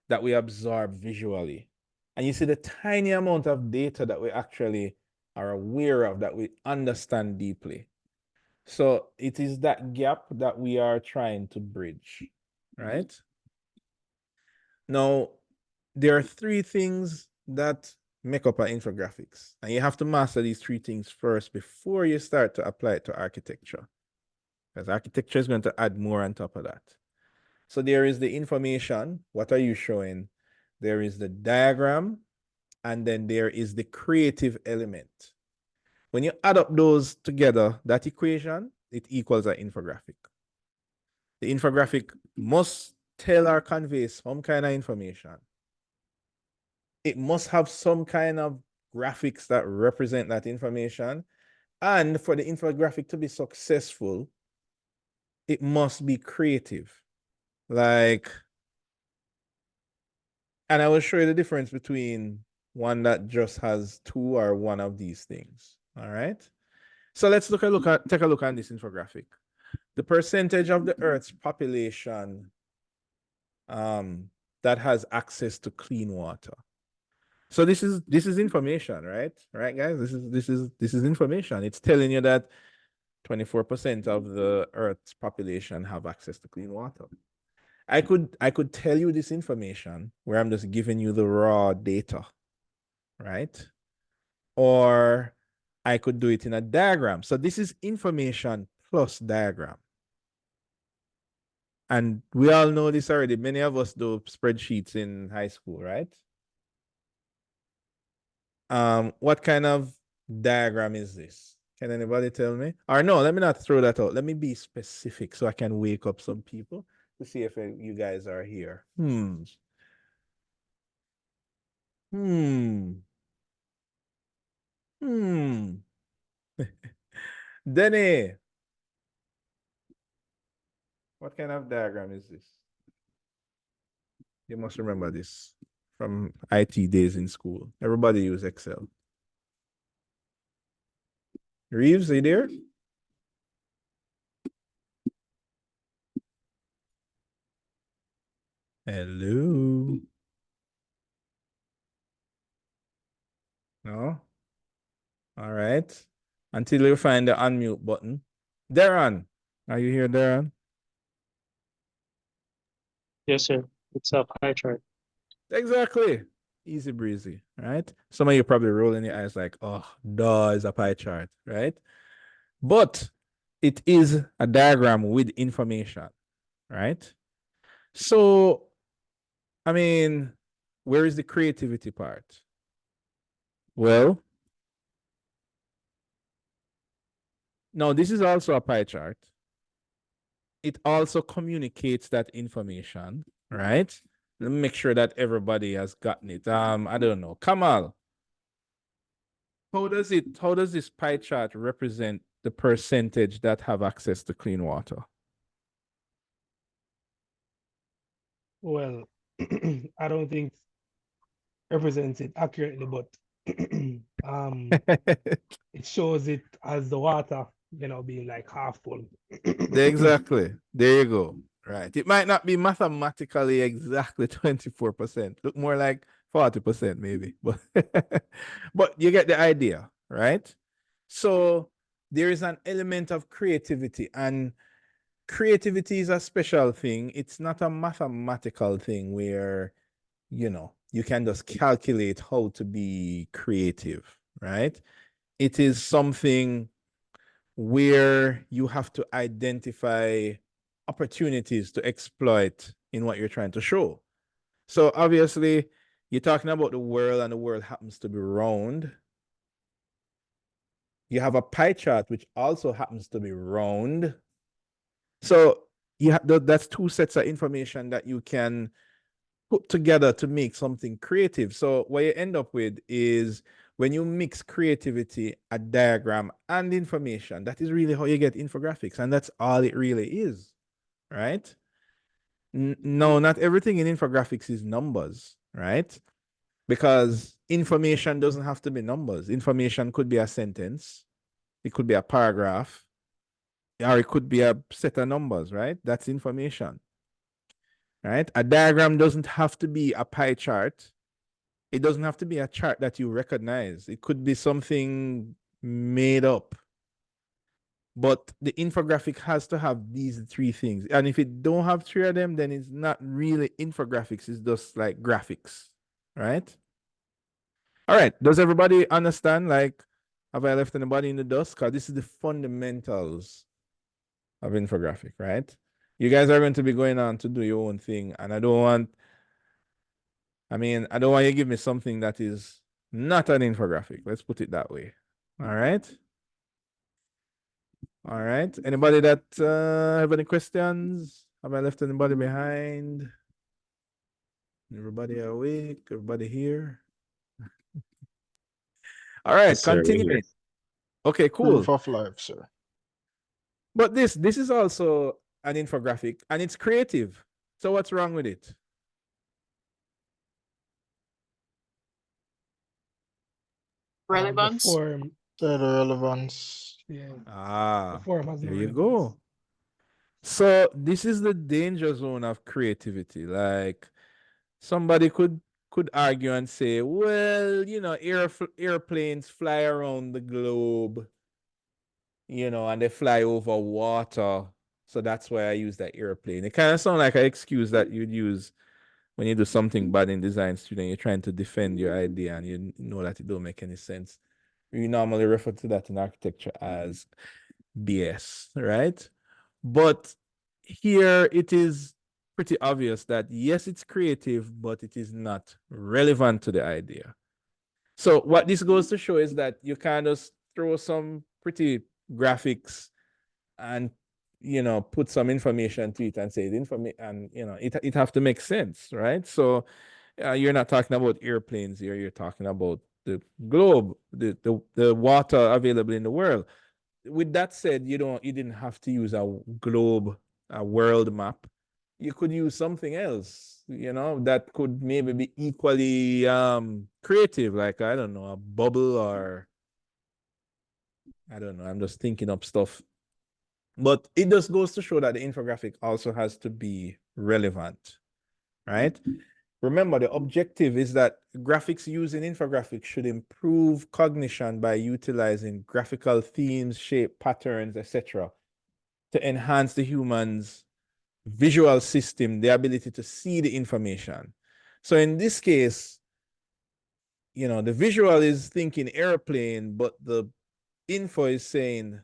that we absorb visually, and you see the tiny amount of data that we actually are aware of, that we understand deeply. So it is that gap that we are trying to bridge, right? Now, there are 3 things that make up our infographics, and you have to master these 3 things first before you start to apply it to architecture, because architecture is going to add more on top of that. So there is the information. What are you showing? There is the diagram, and then there is the creative element. When you add up those together, that equation, it equals an infographic. The infographic must tell or convey some kind of information. It must have some kind of graphics that represent that information. And for the infographic to be successful, it must be creative. Like, and I will show you the difference between one that just has 2 or one of these things. All right. So let's take a look at this infographic. The percentage of the Earth's population that has access to clean water. So this is information, right? Right, guys? This is information. It's telling you that 24% of the Earth's population have access to clean water. I could tell you this information where I'm just giving you the raw data, right? Or I could do it in a diagram. So this is information plus diagram. And we all know this already. Many of us do spreadsheets in high school, right? What kind of diagram is this? Can anybody tell me? Or no, let me not throw that out. Let me be specific so I can wake up some people to see if you guys are here. Denny, what kind of diagram is this? You must remember this. from IT days in school. Everybody use Excel. Reeves, are you there? Hello. No? All right. Until you find the unmute button. Darren, are you here, Darren? Yes, sir. It's a pie chart. Exactly. Easy breezy, right? Some of you probably rolling your eyes like, oh, duh, is a pie chart, right? But it is a diagram with information, right? So, I mean, where is the creativity part? Well, no, this is also a pie chart. It also communicates that information, right? Let me make sure that everybody has gotten it. I don't know. Kamal, how does this pie chart represent the percentage that have access to clean water? Well, I don't think represents it accurately, but it shows it as the water, being like half full. Exactly. There you go. Right. It might not be mathematically exactly 24%. Look more like 40% maybe. But but you get the idea, right? So there is an element of creativity, and creativity is a special thing. It's not a mathematical thing where, you can just calculate how to be creative, right? It is something where you have to identify opportunities to exploit in what you're trying to show. So obviously, you're talking about the world, and the world happens to be round. You have a pie chart, which also happens to be round. So that's two sets of information that you can put together to make something creative. So what you end up with is, when you mix creativity, a diagram, and information, that is really how you get infographics. And that's all it really is, right? No, not everything in infographics is numbers, right? Because information doesn't have to be numbers. Information could be a sentence, it could be a paragraph, or it could be a set of numbers, right? That's information, right? A diagram doesn't have to be a pie chart. It doesn't have to be a chart that you recognize. It could be something made up. But the infographic has to have these three things. And if it don't have three of them, then it's not really infographics. It's just like graphics, right? All right. Does everybody understand? Like, have I left anybody in the dust? Because this is the fundamentals of infographic, right? You guys are going to be going on to do your own thing. And I don't want you to give me something that is not an infographic. Let's put it that way. All right. All right. Anybody that have any questions? Have I left anybody behind? Everybody awake? Everybody here? All right, Yes, sir, we're here. continuing. Okay, cool. Proof of life, sir. But this is also an infographic, and it's creative. So what's wrong with it? Relevance. The form, The relevance. yeah, the Ah, form has no there you relevance. go. So this is the danger zone of creativity. Like, somebody could argue and say, well, airplanes fly around the globe, and they fly over water. So that's why I use that airplane. It kind of sounds like an excuse that you'd use when you do something bad in design student. You're trying to defend your idea, and you know that it don't make any sense. We normally refer to that in architecture as BS, right? But here it is pretty obvious that yes, it's creative, but it is not relevant to the idea. So what this goes to show is that you kind of throw some pretty graphics and put some information to it and say and it have to make sense, right? So you're not talking about airplanes here, you're talking about the globe, the water available in the world. With that said, you didn't have to use a globe, a world map. you could use something else, you know, that could maybe be equally creative, like, I don't know, a bubble, or I don't know, I'm just thinking up stuff. But it just goes to show that the infographic also has to be relevant, right? Remember, the objective is that graphics used in infographics should improve cognition by utilizing graphical themes, shape, patterns, etc., to enhance the human's visual system, the ability to see the information. So in this case, you know, the visual is thinking airplane, but the info is saying,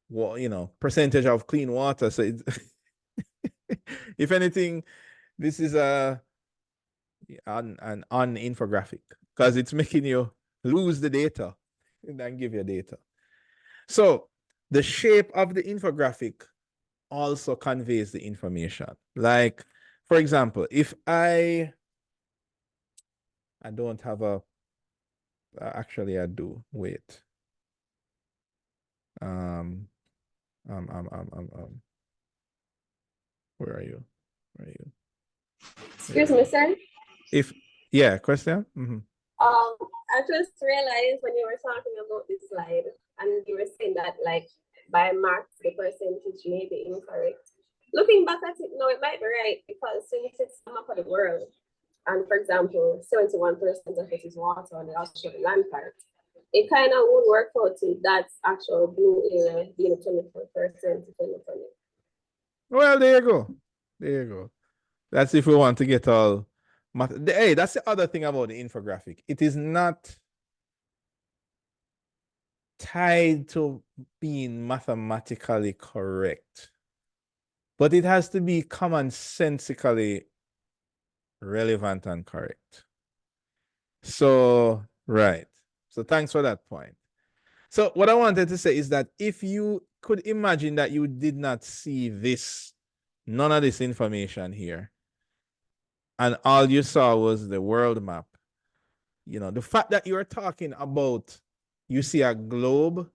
well, you know, percentage of clean water. So it's if anything, this is an infographic, because it's making you lose the data and then give you data. So the shape of the infographic also conveys the information. Like, for example, if I don't have a, actually I do, wait. Where are you? Where are you? Excuse me, sir. If, yeah, question? Mm-hmm. I just realized when you were talking about this slide and you were saying that like by marks the percentage may be incorrect. Looking back at it, no, it might be right, because since it's a map of the world, and for example, 71% of it is water and the actual land part, it kind of would work out to that actual blue area being 24% to 20%. Well, there you go. There you go. That's if we want to get all. Hey, that's the other thing about the infographic. It is not tied to being mathematically correct, but it has to be commonsensically relevant and correct. So, right. So thanks for that point. So what I wanted to say is that if you could imagine that you did not see this, none of this information here, and all you saw was the world map, you know, the fact that you are talking about, you see a globe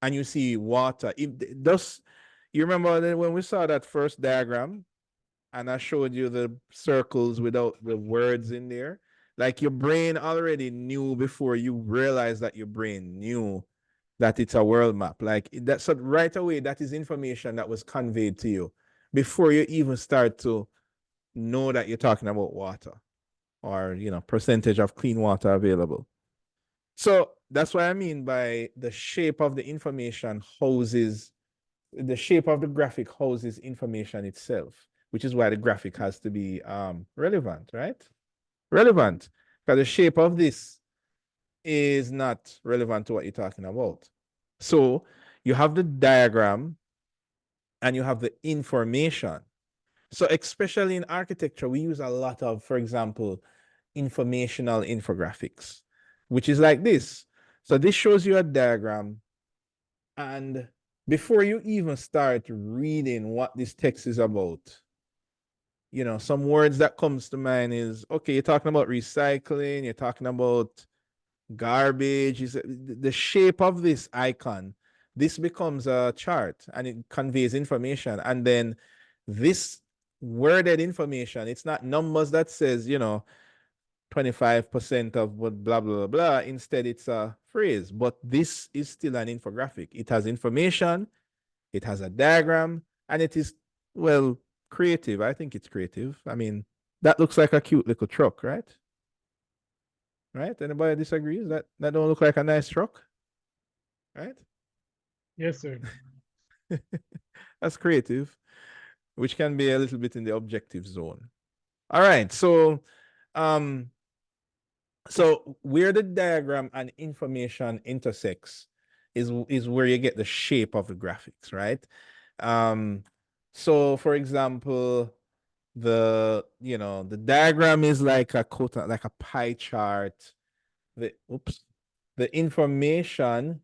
and you see water, it does, you remember when we saw that first diagram and I showed you the circles without the words in there? Like your brain already knew before you realized that your brain knew that it's a world map. Like that, so right away, that is information that was conveyed to you before you even start to know that you're talking about water, or, you know, percentage of clean water available. So that's what I mean by the shape of the information houses, the shape of the graphic houses information itself, which is why the graphic has to be relevant, right? Relevant, because the shape of this is not relevant to what you're talking about. So you have the diagram and you have the information. So especially in architecture, we use a lot of, for example, informational infographics, which is like this. So this shows you a diagram, and before you even start reading what this text is about, you know, some words that comes to mind is, okay, you're talking about recycling, you're talking about garbage, is the shape of this icon. This becomes a chart and it conveys information. And then this worded information, it's not numbers that says, you know, 25% of what blah, blah, blah, blah. Instead, it's a phrase. But this is still an infographic. It has information, it has a diagram, and it is, well, creative. I think it's creative. I mean, that looks like a cute little truck, right? Right? Anybody disagrees? That don't look like a nice truck? Right? Yes, sir. That's creative, which can be a little bit in the objective zone. All right. So where the diagram and information intersects is where you get the shape of the graphics, right? So for example, the diagram is like a quote, like a pie chart. The information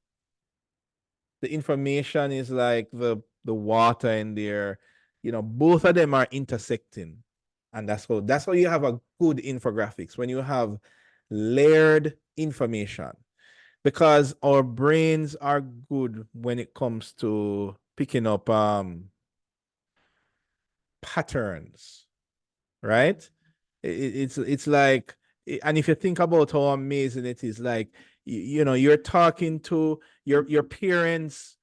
is like the water in there. You know, both of them are intersecting, and that's how you have a good infographics, when you have layered information, because our brains are good when it comes to picking up patterns, right? It's like, and if you think about how amazing it is, like, you know, you're talking to your parents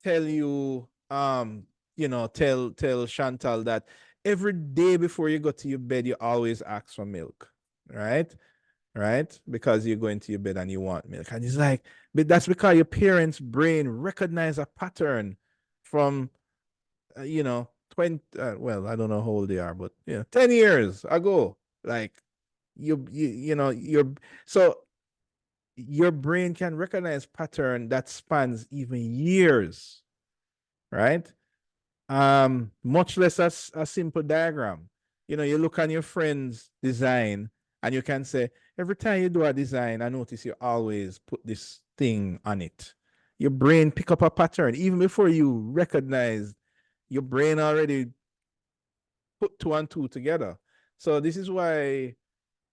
tell you, you know, tell Chantal that every day before you go to your bed, you always ask for milk, right? Right? Because you're going to your bed and you want milk. And it's like, but that's because your parents' brain recognize a pattern from, you know, 20, well, I don't know how old they are, but, you know, 10 years ago. Like, you know, so your brain can recognize pattern that spans even years, right? Much less a simple diagram. You know, you look on your friend's design and you can say, every time you do a design, I notice you always put this thing on it. Your brain pick up a pattern. Even before you recognize, your brain already put two and two together. So this is why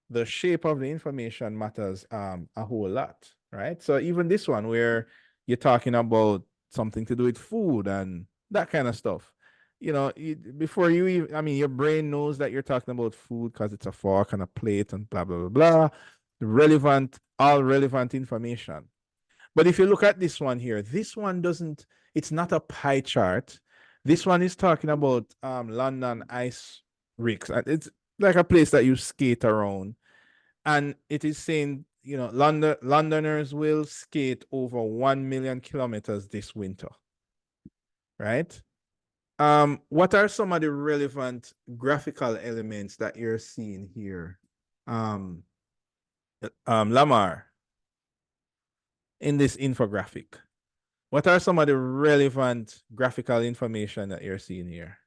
the shape of the information matters a whole lot, right? So even this one where you're talking about something to do with food and that kind of stuff, you know, before you even, I mean, your brain knows that you're talking about food because it's a fork and a plate and blah, blah, blah, blah. Relevant, all relevant information. But if you look at this one here, this one doesn't, it's not a pie chart. This one is talking about London ice rinks. And it's like a place that you skate around. And it is saying, you know, Londoners will skate over 1 million kilometers this winter. Right? What are some of the relevant graphical elements that you're seeing here? Lamar, in this infographic, what are some of the relevant graphical information that you're seeing here?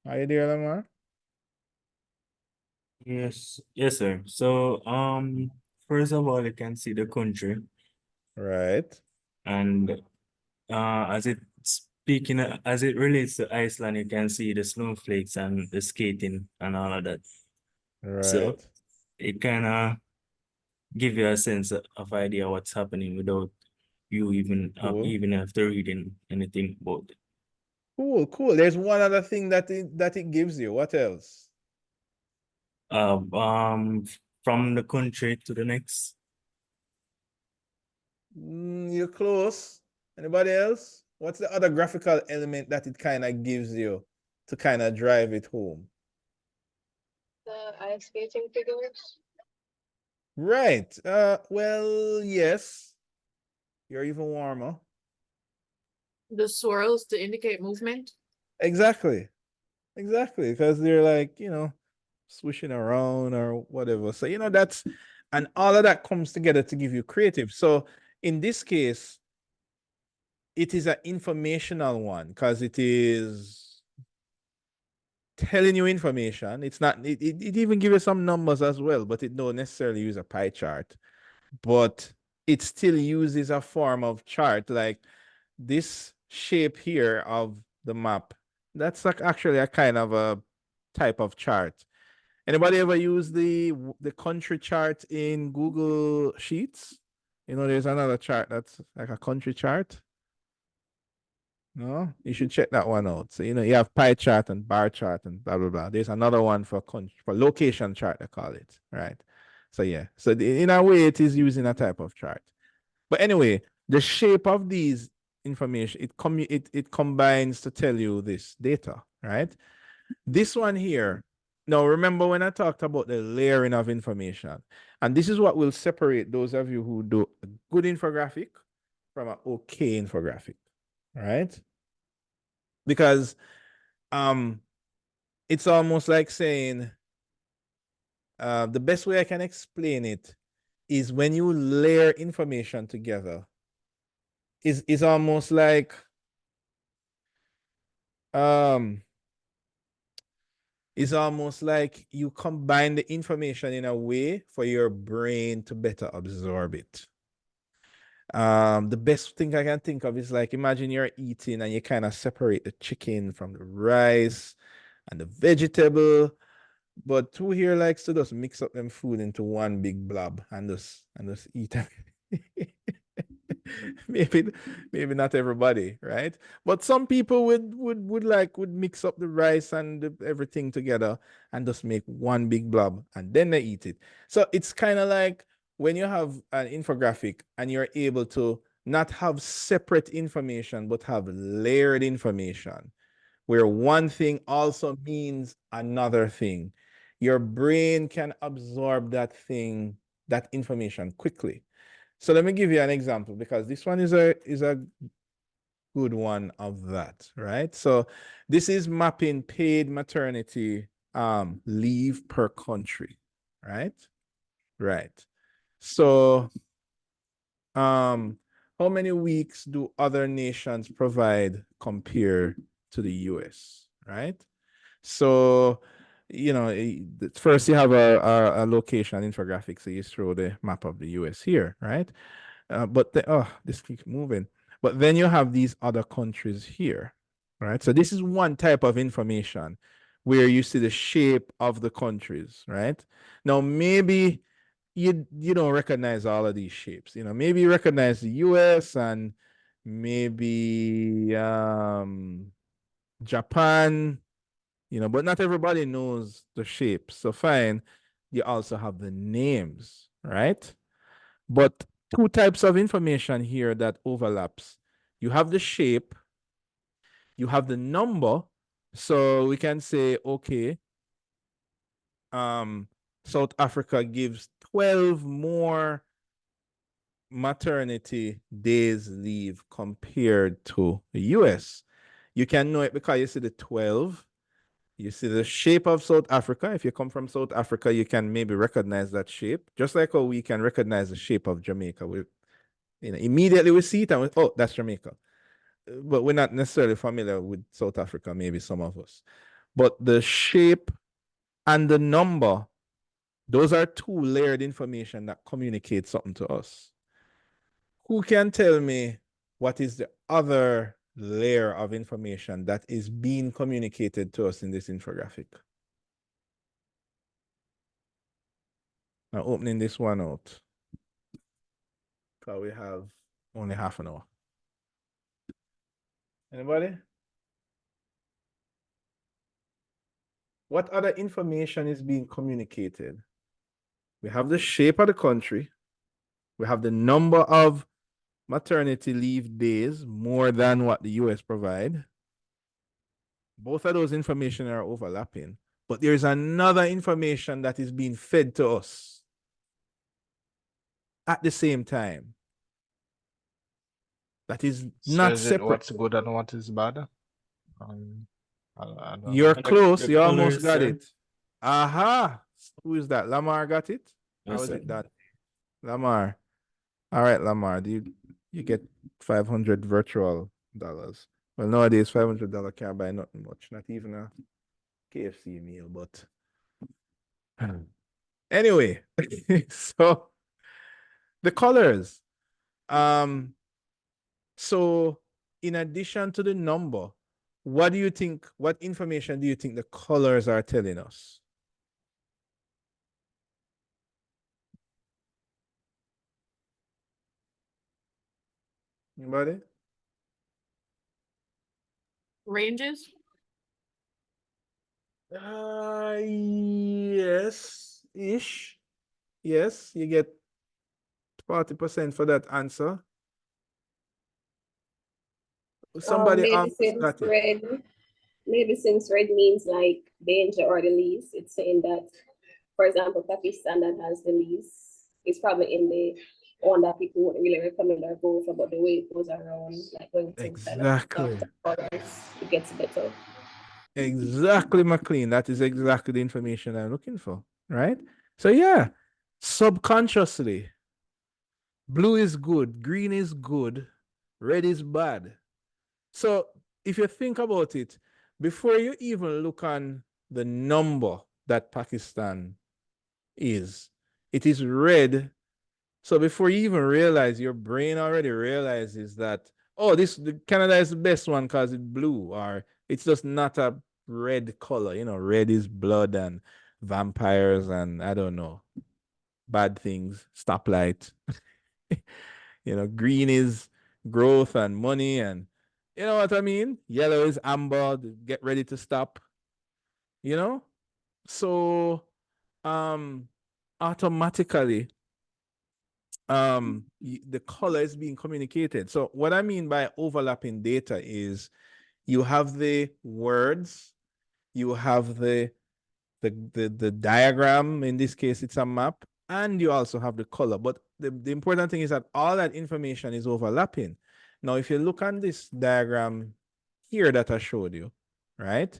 Are you there, Lamar? Yes, sir. So, first of all, you can see the country, Right. and as it speaking as it relates to Iceland, you can see the snowflakes and the skating and all of that. So Right. it kind of give you a sense of idea what's happening without you Cool. even after reading anything about it. Cool, cool. There's one other thing that it gives you. What else? From the country to the next. You're close. Anybody else? What's the other graphical element that it kind of gives you to kind of drive it home? The ice skating figures. Right. Well, yes. You're even warmer. The swirls to indicate movement. Exactly. Exactly. Because they're like, you know, swishing around or whatever. So, you know, and all of that comes together to give you creative. So in this case, it is an informational one because it is telling you information. It's not, it even gives you some numbers as well, but it don't necessarily use a pie chart. But it still uses a form of chart, like this shape here of the map. That's like actually a kind of a type of chart. Anybody ever use the country chart in Google Sheets? You know, there's another chart that's like a country chart. No, you should check that one out. So, you know, you have pie chart and bar chart and blah, blah, blah. There's another one for location chart, they call it, right? So, yeah. So, in a way, it is using a type of chart. But anyway, the shape of these information, it combines to tell you this data, right? This one here, now remember when I talked about the layering of information, and this is what will separate those of you who do a good infographic from an okay infographic, right? Because it's almost like saying, the best way I can explain it is when you layer information together, is almost like it's almost like you combine the information in a way for your brain to better absorb it. The best thing I can think of is like, imagine you're eating and you kind of separate the chicken from the rice and the vegetable. But who here likes to just mix up them food into one big blob and just eat it? maybe maybe not everybody, right? But some people would mix up the rice and everything together and just make one big blob and then they eat it. So it's kind of like when you have an infographic and you're able to not have separate information but have layered information where one thing also means another thing. Your brain can absorb that thing, that information quickly. So let me give you an example because this one is a good one of that, right? So this is mapping paid maternity leave per country, right? Right. So how many weeks do other nations provide compared to the US, right? So, you know, first you have a location infographic, so you throw the map of the US here, right? But this keeps moving. But then you have these other countries here, right? So this is one type of information where you see the shape of the countries, right? Now, maybe you don't recognize all of these shapes. You know, maybe you recognize the US and maybe Japan, you know, but not everybody knows the shapes. So fine, you also have the names, right? But two types of information here that overlaps. You have the shape, you have the number. So we can say, okay, South Africa gives 12 more maternity days leave compared to the US. You can know it because you see the 12. You see the shape of South Africa. If you come from South Africa, you can maybe recognize that shape. Just like how we can recognize the shape of Jamaica. Immediately we see it and oh, that's Jamaica. But we're not necessarily familiar with South Africa, maybe some of us. But the shape and the number, those are two layered information that communicate something to us. Who can tell me what is the other layer of information that is being communicated to us in this infographic? Now opening this one out, because we have only half an hour. Anybody? What other information is being communicated? We have the shape of the country. We have the number of maternity leave days, more than what the US provide. Both of those information are overlapping, but there's another information that is being fed to us at the same time. That is not is it separate. what's good and what is bad? I don't You're know. close. The You almost colors, got sir. it. Aha. Who is that? Lamar got it? How Yes, is sir. it done? Lamar. All right, Lamar. You get 500 virtual dollars. Well, nowadays $500 can't buy nothing much, not even a KFC meal, but anyway, so the colors. So in addition to the number, what information do you think the colors are telling us? Anybody? Ranges? Yes, ish. Yes, you get 40% for that answer. Somebody Maybe almost since got it. red means like danger or the lease, it's saying that, for example, Pakistan that has the lease is probably in the one that people wouldn't really recommend or go for, but the way it goes around, like going to Exactly. it gets better. Exactly, McLean. That is exactly the information I'm looking for, right? So yeah, subconsciously, blue is good, green is good, red is bad. So if you think about it, before you even look on the number that Pakistan is, it is red. So before you even realize, your brain already realizes that, oh, Canada is the best one because it's blue, or it's just not a red color. You know, red is blood and vampires and I don't know, bad things, stoplight. Green is growth and money, and you know what I mean? Yellow is amber, get ready to stop, you know? So automatically the color is being communicated. So what I mean by overlapping data is you have the words, you have the diagram. In this case, it's a map, and you also have the color. But the important thing is that all that information is overlapping. Now, if you look on this diagram here that I showed you, right?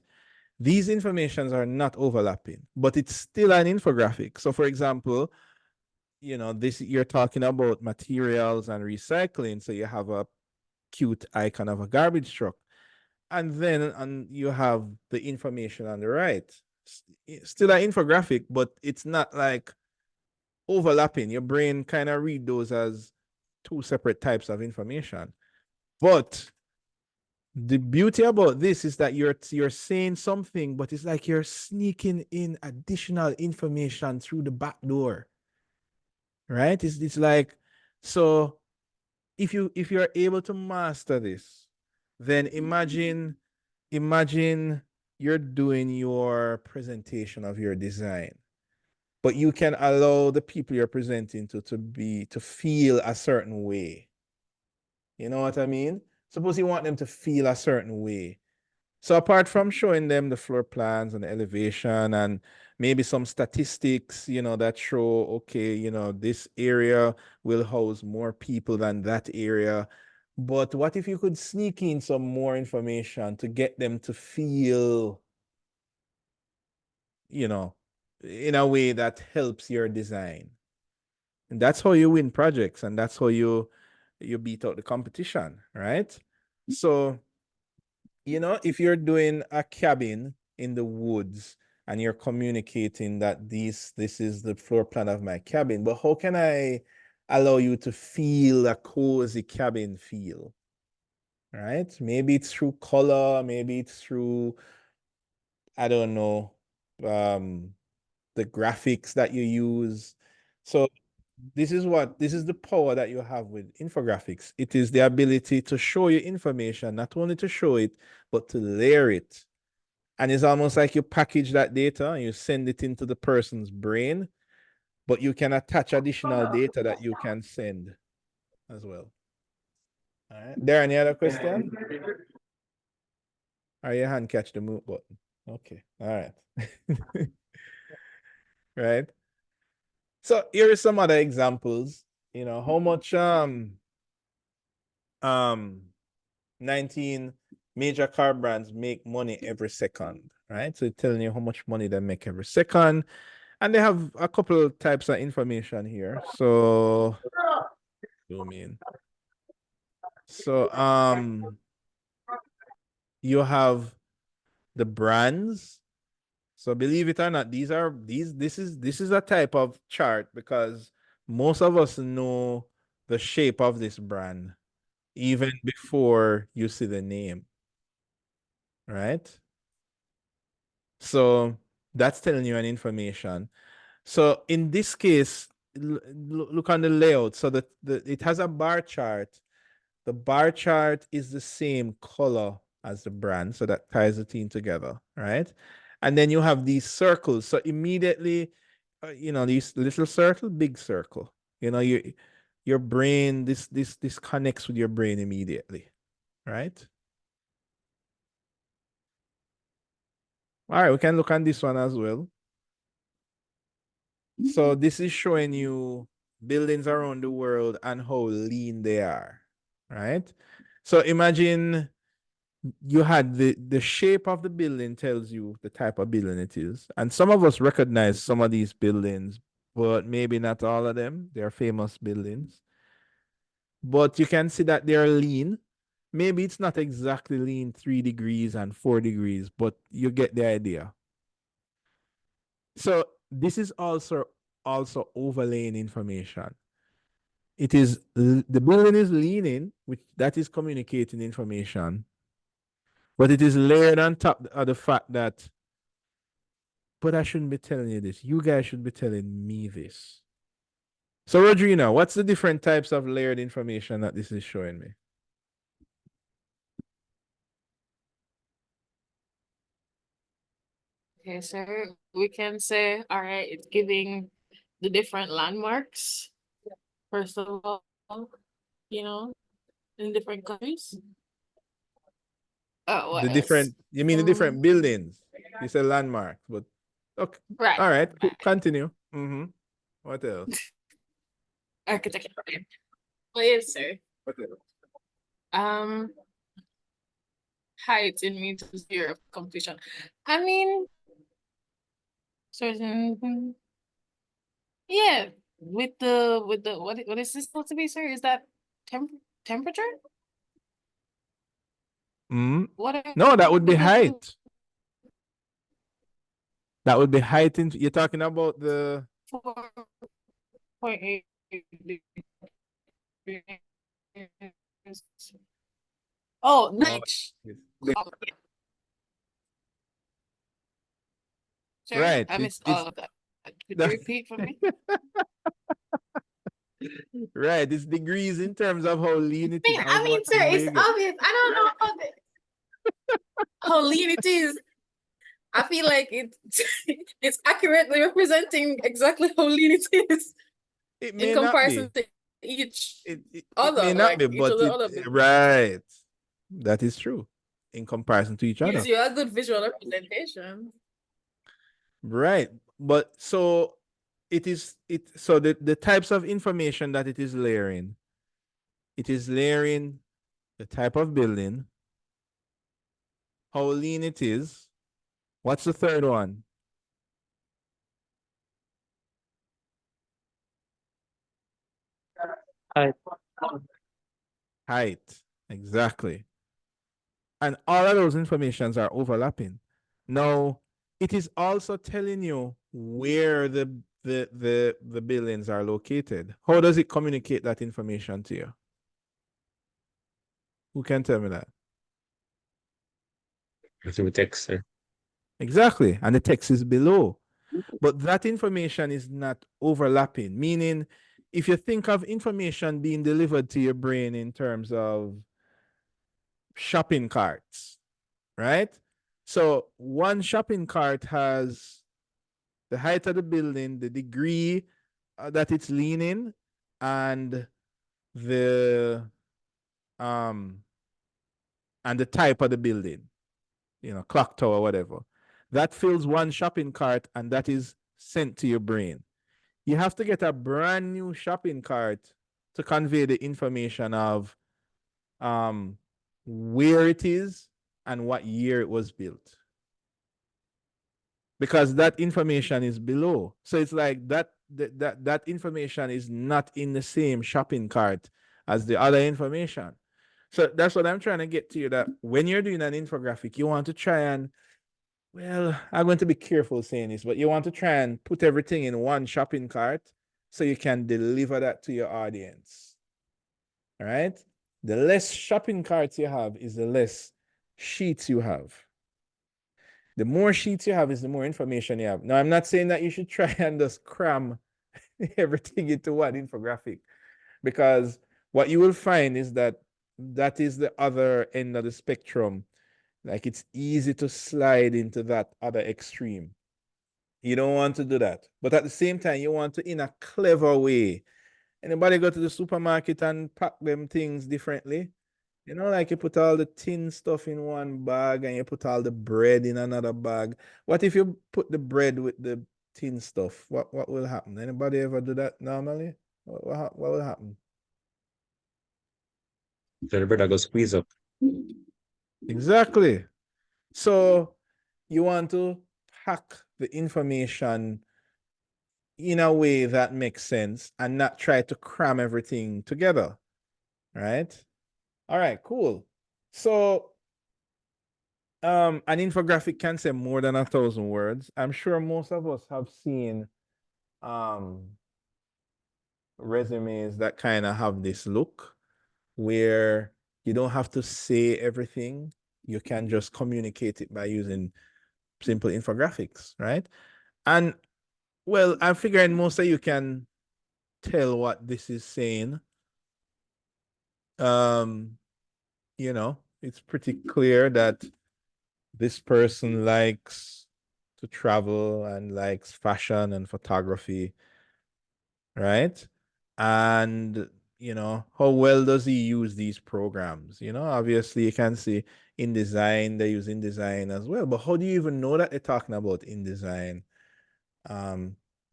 These informations are not overlapping, but it's still an infographic. So for example, this you're talking about materials and recycling. So you have a cute icon of a garbage truck. And then you have the information on the right. Still an infographic, but it's not like overlapping. Your brain kind of read those as two separate types of information. But the beauty about this is that you're saying something, but it's like you're sneaking in additional information through the back door. Right? It's like, so if you're able to master this, then imagine you're doing your presentation of your design, but you can allow the people you're presenting to feel a certain way. You know what I mean? Suppose you want them to feel a certain way. So apart from showing them the floor plans and the elevation and maybe some statistics, that show, okay, this area will house more people than that area. But what if you could sneak in some more information to get them to feel, in a way that helps your design? And that's how you win projects, and that's how you beat out the competition, right? So, if you're doing a cabin in the woods and you're communicating that this is the floor plan of my cabin, but how can I allow you to feel a cozy cabin feel? Right? Maybe it's through color, maybe it's through, I don't know, the graphics that you use. So this is the power that you have with infographics. It is the ability to show you information, not only to show it, but to layer it. And it's almost like you package that data and you send it into the person's brain, but you can attach additional data that you can send as well. All right. There, any other question? Or your hand catch the mute button? Okay. All right. Right. So here are some other examples. How much 19 major car brands make money every second, right? So it's telling you how much money they make every second. And they have a couple of types of information here. So zoom in. So you have the brands. So believe it or not, this is a type of chart because most of us know the shape of this brand even before you see the name. Right? So that's telling you an information. So in this case, look on the layout. So it has a bar chart. The bar chart is the same color as the brand, so that ties the team together, right? And then you have these circles. So immediately, these little circle, big circle. Your brain, this connects with your brain immediately, right? All right, we can look on this one as well. So this is showing you buildings around the world and how lean they are, right? So imagine you had the shape of the building tells you the type of building it is. And some of us recognize some of these buildings, but maybe not all of them. They're famous buildings. But you can see that they're lean. Maybe it's not exactly lean 3 degrees and 4 degrees, but you get the idea. So this is also overlaying information. It is the building is leaning, which that is communicating information, but it is layered on top of the fact that but I shouldn't be telling you this. You guys should be telling me this. So, Rodrina, what's the different types of layered information that this is showing me? Okay, so we can say, all right, it's giving the different landmarks, first of all, you know, in different countries. What The else? different, you mean the different buildings? You said landmarks, but okay. Right. All right, continue. What else? Architecture. Well, yes, sir. What else? Height in meters year of completion. I mean, certain, yeah, with the what is this supposed to be, sir? Is that temperature? What No, that would be height. That would be height. You're talking about the 4.8 degrees. Oh, nice. Sorry, right. I missed all of that. Could you repeat for me? Right, it's degrees in terms of how lean it is. I mean, sir, it's obvious. I don't know how lean it is. I feel like it's accurately representing exactly how lean it is It may in comparison to each other. It may not be, each but of the other right. That is true. In comparison to each other. gives you a good visual representation. Right. But so so the types of information that it is layering the type of building, how lean it is. What's the third one? Height. Exactly. And all of those informations are overlapping. Now, it is also telling you where the buildings are located. How does it communicate that information to you? Who can tell me that? Through text, sir. Exactly. And the text is below. But that information is not overlapping, meaning if you think of information being delivered to your brain in terms of shopping carts, right? So one shopping cart has the height of the building, the degree that it's leaning, and the type of the building, clock tower, whatever. That fills one shopping cart, and that is sent to your brain. You have to get a brand new shopping cart to convey the information of where it is and what year it was built. Because that information is below. So it's like that information is not in the same shopping cart as the other information. So that's what I'm trying to get to you, that when you're doing an infographic, you want to try and, well, I'm going to be careful saying this, but you want to try and put everything in one shopping cart so you can deliver that to your audience. All right? The less shopping carts you have is the less sheets you have. The more sheets you have is the more information you have. Now, I'm not saying that you should try and just cram everything into one infographic, because what you will find is that is the other end of the spectrum. Like, it's easy to slide into that other extreme. You don't want to do that. But at the same time, you want to, in a clever way. Anybody go to the supermarket and pack them things differently? Like you put all the tin stuff in one bag and you put all the bread in another bag. What if you put the bread with the tin stuff? What will happen? Anybody ever do that normally? What will happen? The bread will squeeze up. Exactly. So you want to pack the information in a way that makes sense and not try to cram everything together, right? All right, cool. So an infographic can say more than 1,000 words. I'm sure most of us have seen resumes that kind of have this look where you don't have to say everything. You can just communicate it by using simple infographics, right? And well, I'm figuring most of you can tell what this is saying. You know, it's pretty clear that this person likes to travel and likes fashion and photography, right? And you know, how well does he use these programs? You know, obviously you can see InDesign, they use InDesign as well, but how do you even know that they're talking about InDesign?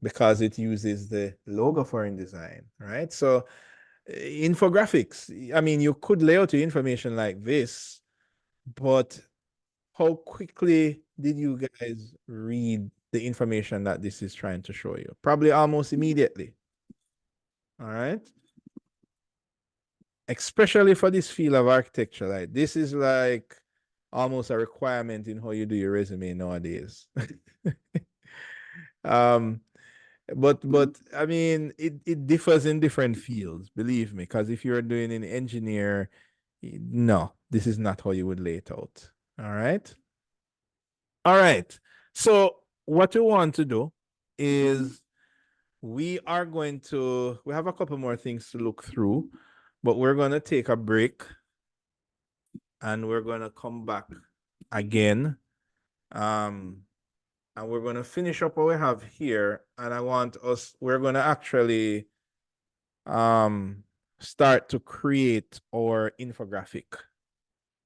Because it uses the logo for InDesign, right? So infographics, I mean, you could lay out your information like this, but how quickly did you guys read the information that this is trying to show you? Probably almost immediately. All right. Especially for this field of architecture, like this is like almost a requirement in how you do your resume nowadays. But I mean, it differs in different fields, believe me, because if you're doing an engineer, no, this is not how you would lay it out. All right. All right. So what we want to do is we have a couple more things to look through, but we're going to take a break and we're going to come back again. And we're going to finish up what we have here. And we're going to actually start to create our infographic,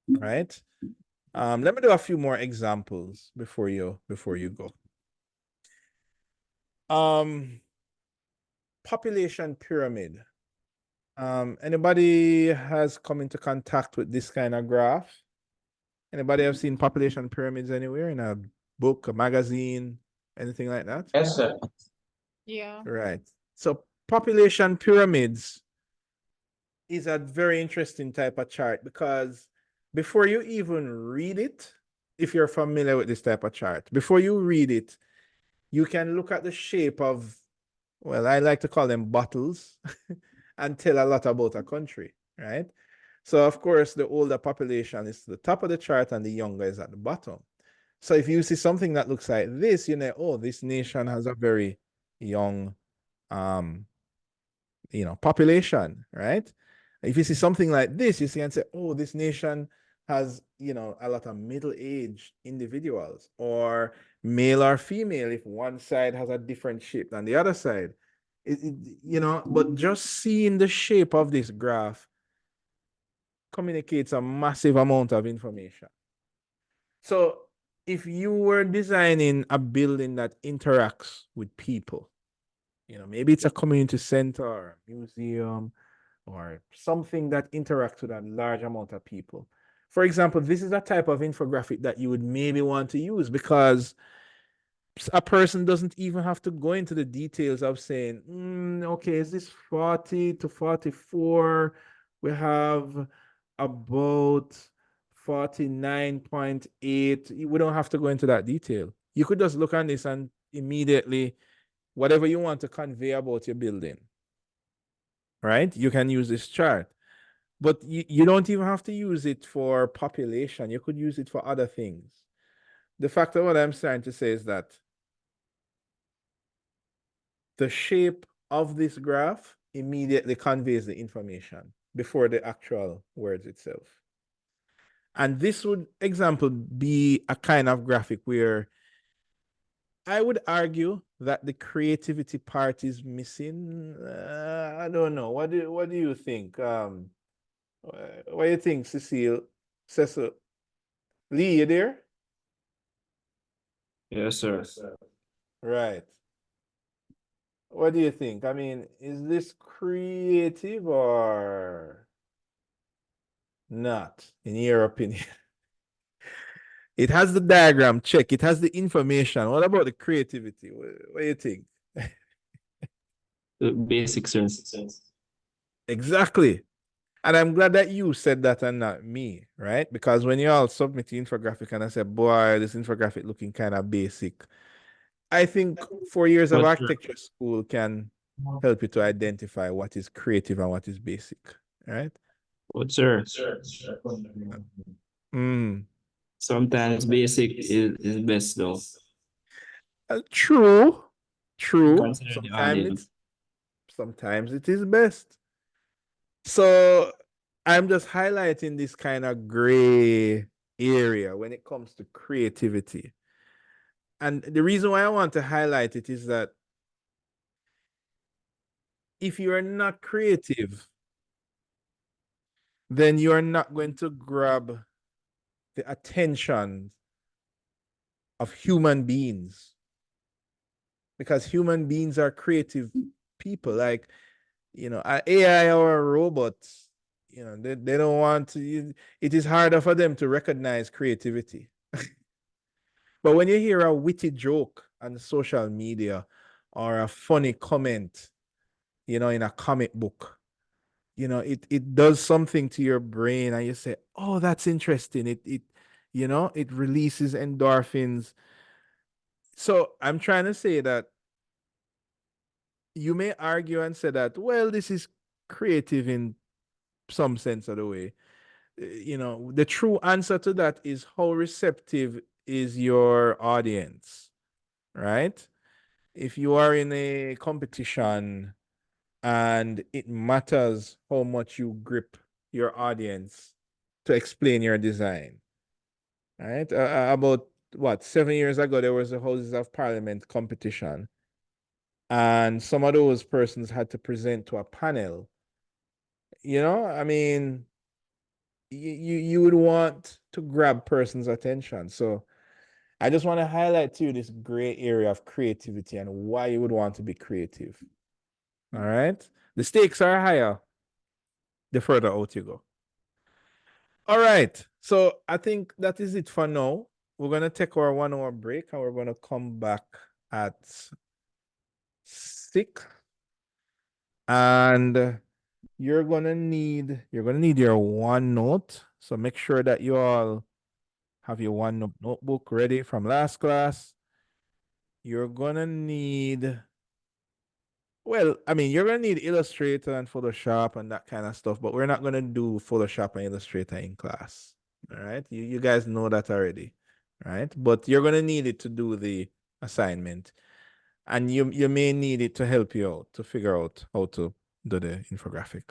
right? Let me do a few more examples before you go. Population pyramid. Anybody has come into contact with this kind of graph? Anybody have seen population pyramids anywhere in a book, a magazine, anything like that? Yes, sir. Yeah. Right. So population pyramids is a very interesting type of chart because before you even read it, if you're familiar with this type of chart, before you read it, you can look at the shape of, well, I like to call them bottles and tell a lot about a country, right? So of course, the older population is to the top of the chart and the younger is at the bottom. So if you see something that looks like this, you know, oh, this nation has a very young, population, right? If you see something like this, you see and say, oh, this nation has, a lot of middle-aged individuals, or male or female, if one side has a different shape than the other side. But just seeing the shape of this graph communicates a massive amount of information. So if you were designing a building that interacts with people, maybe it's a community center or a museum or something that interacts with a large amount of people. For example, this is a type of infographic that you would maybe want to use because a person doesn't even have to go into the details of saying, okay, is this 40 to 44? We have about 49.8. We don't have to go into that detail. You could just look on this and immediately, whatever you want to convey about your building, right? You can use this chart. But you don't even have to use it for population. You could use it for other things. The fact of what I'm trying to say is that the shape of this graph immediately conveys the information before the actual words itself. And this would, example, be a kind of graphic where I would argue that the creativity part is missing. I don't know. What do you think? What do you think, Cecil? Lee, you there? Yes, sir. Right. What do you think? I mean, is this creative or not, in your opinion? It has the diagram, check. It has the information. What about the creativity? What do you think? The basic sense. Exactly. And I'm glad that you said that and not me, right? Because when you all submit the infographic and I said, boy, this infographic looking kind of basic, I think 4 years of architecture school can help you to identify what is creative and what is basic, right? What, sir? Mm. Sometimes basic is best though. True, true. Consider the audience. Sometimes it is best. So I'm just highlighting this kind of gray area when it comes to creativity. And the reason why I want to highlight it is that if you are not creative, then you are not going to grab the attention of human beings. Because human beings are creative people. Like, an AI or a robot, they don't want to, it is harder for them to recognize creativity. But when you hear a witty joke on social media or a funny comment, in a comic book, it does something to your brain and you say, oh, that's interesting. It releases endorphins. So I'm trying to say that you may argue and say that, well, this is creative in some sense of the way. The true answer to that is how receptive is your audience, right? If you are in a competition and it matters how much you grip your audience to explain your design, right? About 7 years ago, there was a Houses of Parliament competition, and some of those persons had to present to a panel. I mean, you would want to grab person's attention. So I just want to highlight to you this gray area of creativity and why you would want to be creative. All right. The stakes are higher the further out you go. All right. So I think that is it for now. We're going to take our 1 hour break and we're going to come back at 6. And you're going to need your OneNote. So make sure that you all have your OneNote notebook ready from last class. You're going to need, well, I mean, you're going to need Illustrator and Photoshop and that kind of stuff, but we're not going to do Photoshop and Illustrator in class. All right. You guys know that already, right? But you're going to need it to do the assignment. And you may need it to help you out to figure out how to do the infographic.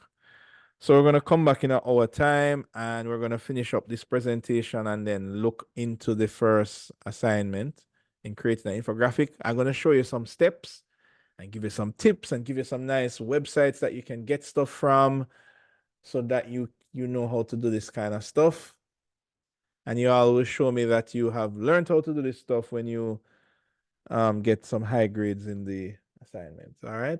So we're going to come back in an hour time and we're going to finish up this presentation and then look into the first assignment in creating an infographic. I'm going to show you some steps and give you some tips and give you some nice websites that you can get stuff from so that you know how to do this kind of stuff. And you all will show me that you have learned how to do this stuff when you get some high grades in the assignments. All right.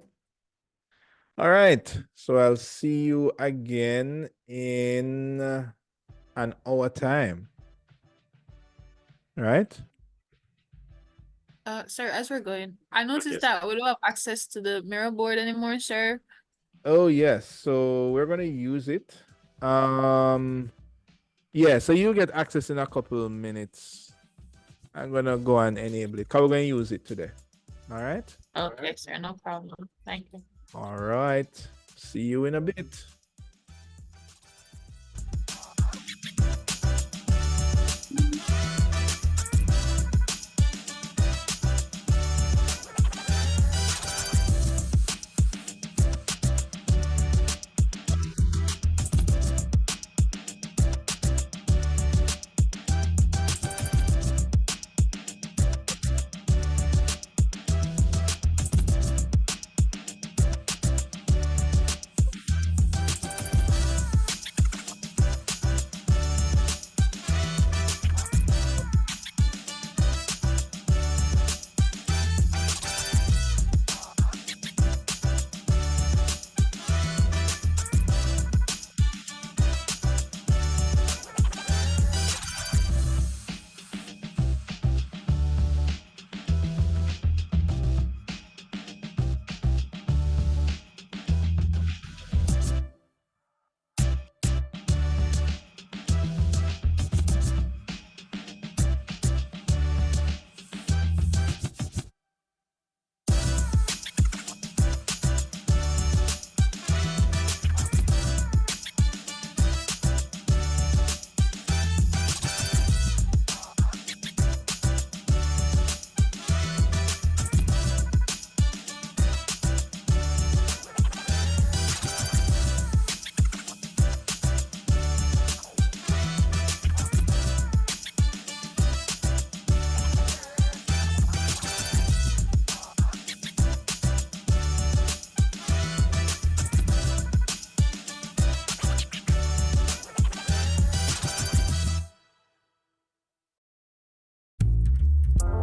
All right. So I'll see you again in an hour time. All right. Sir, as we're going, I noticed that we don't have access to the mirror board anymore, sir. Oh yes. So we're gonna use it. Yeah, so you'll get access in a couple of minutes. I'm gonna go and enable it because we're gonna use it today. All right. Okay, sir, no problem. Thank you. All right. See you in a bit.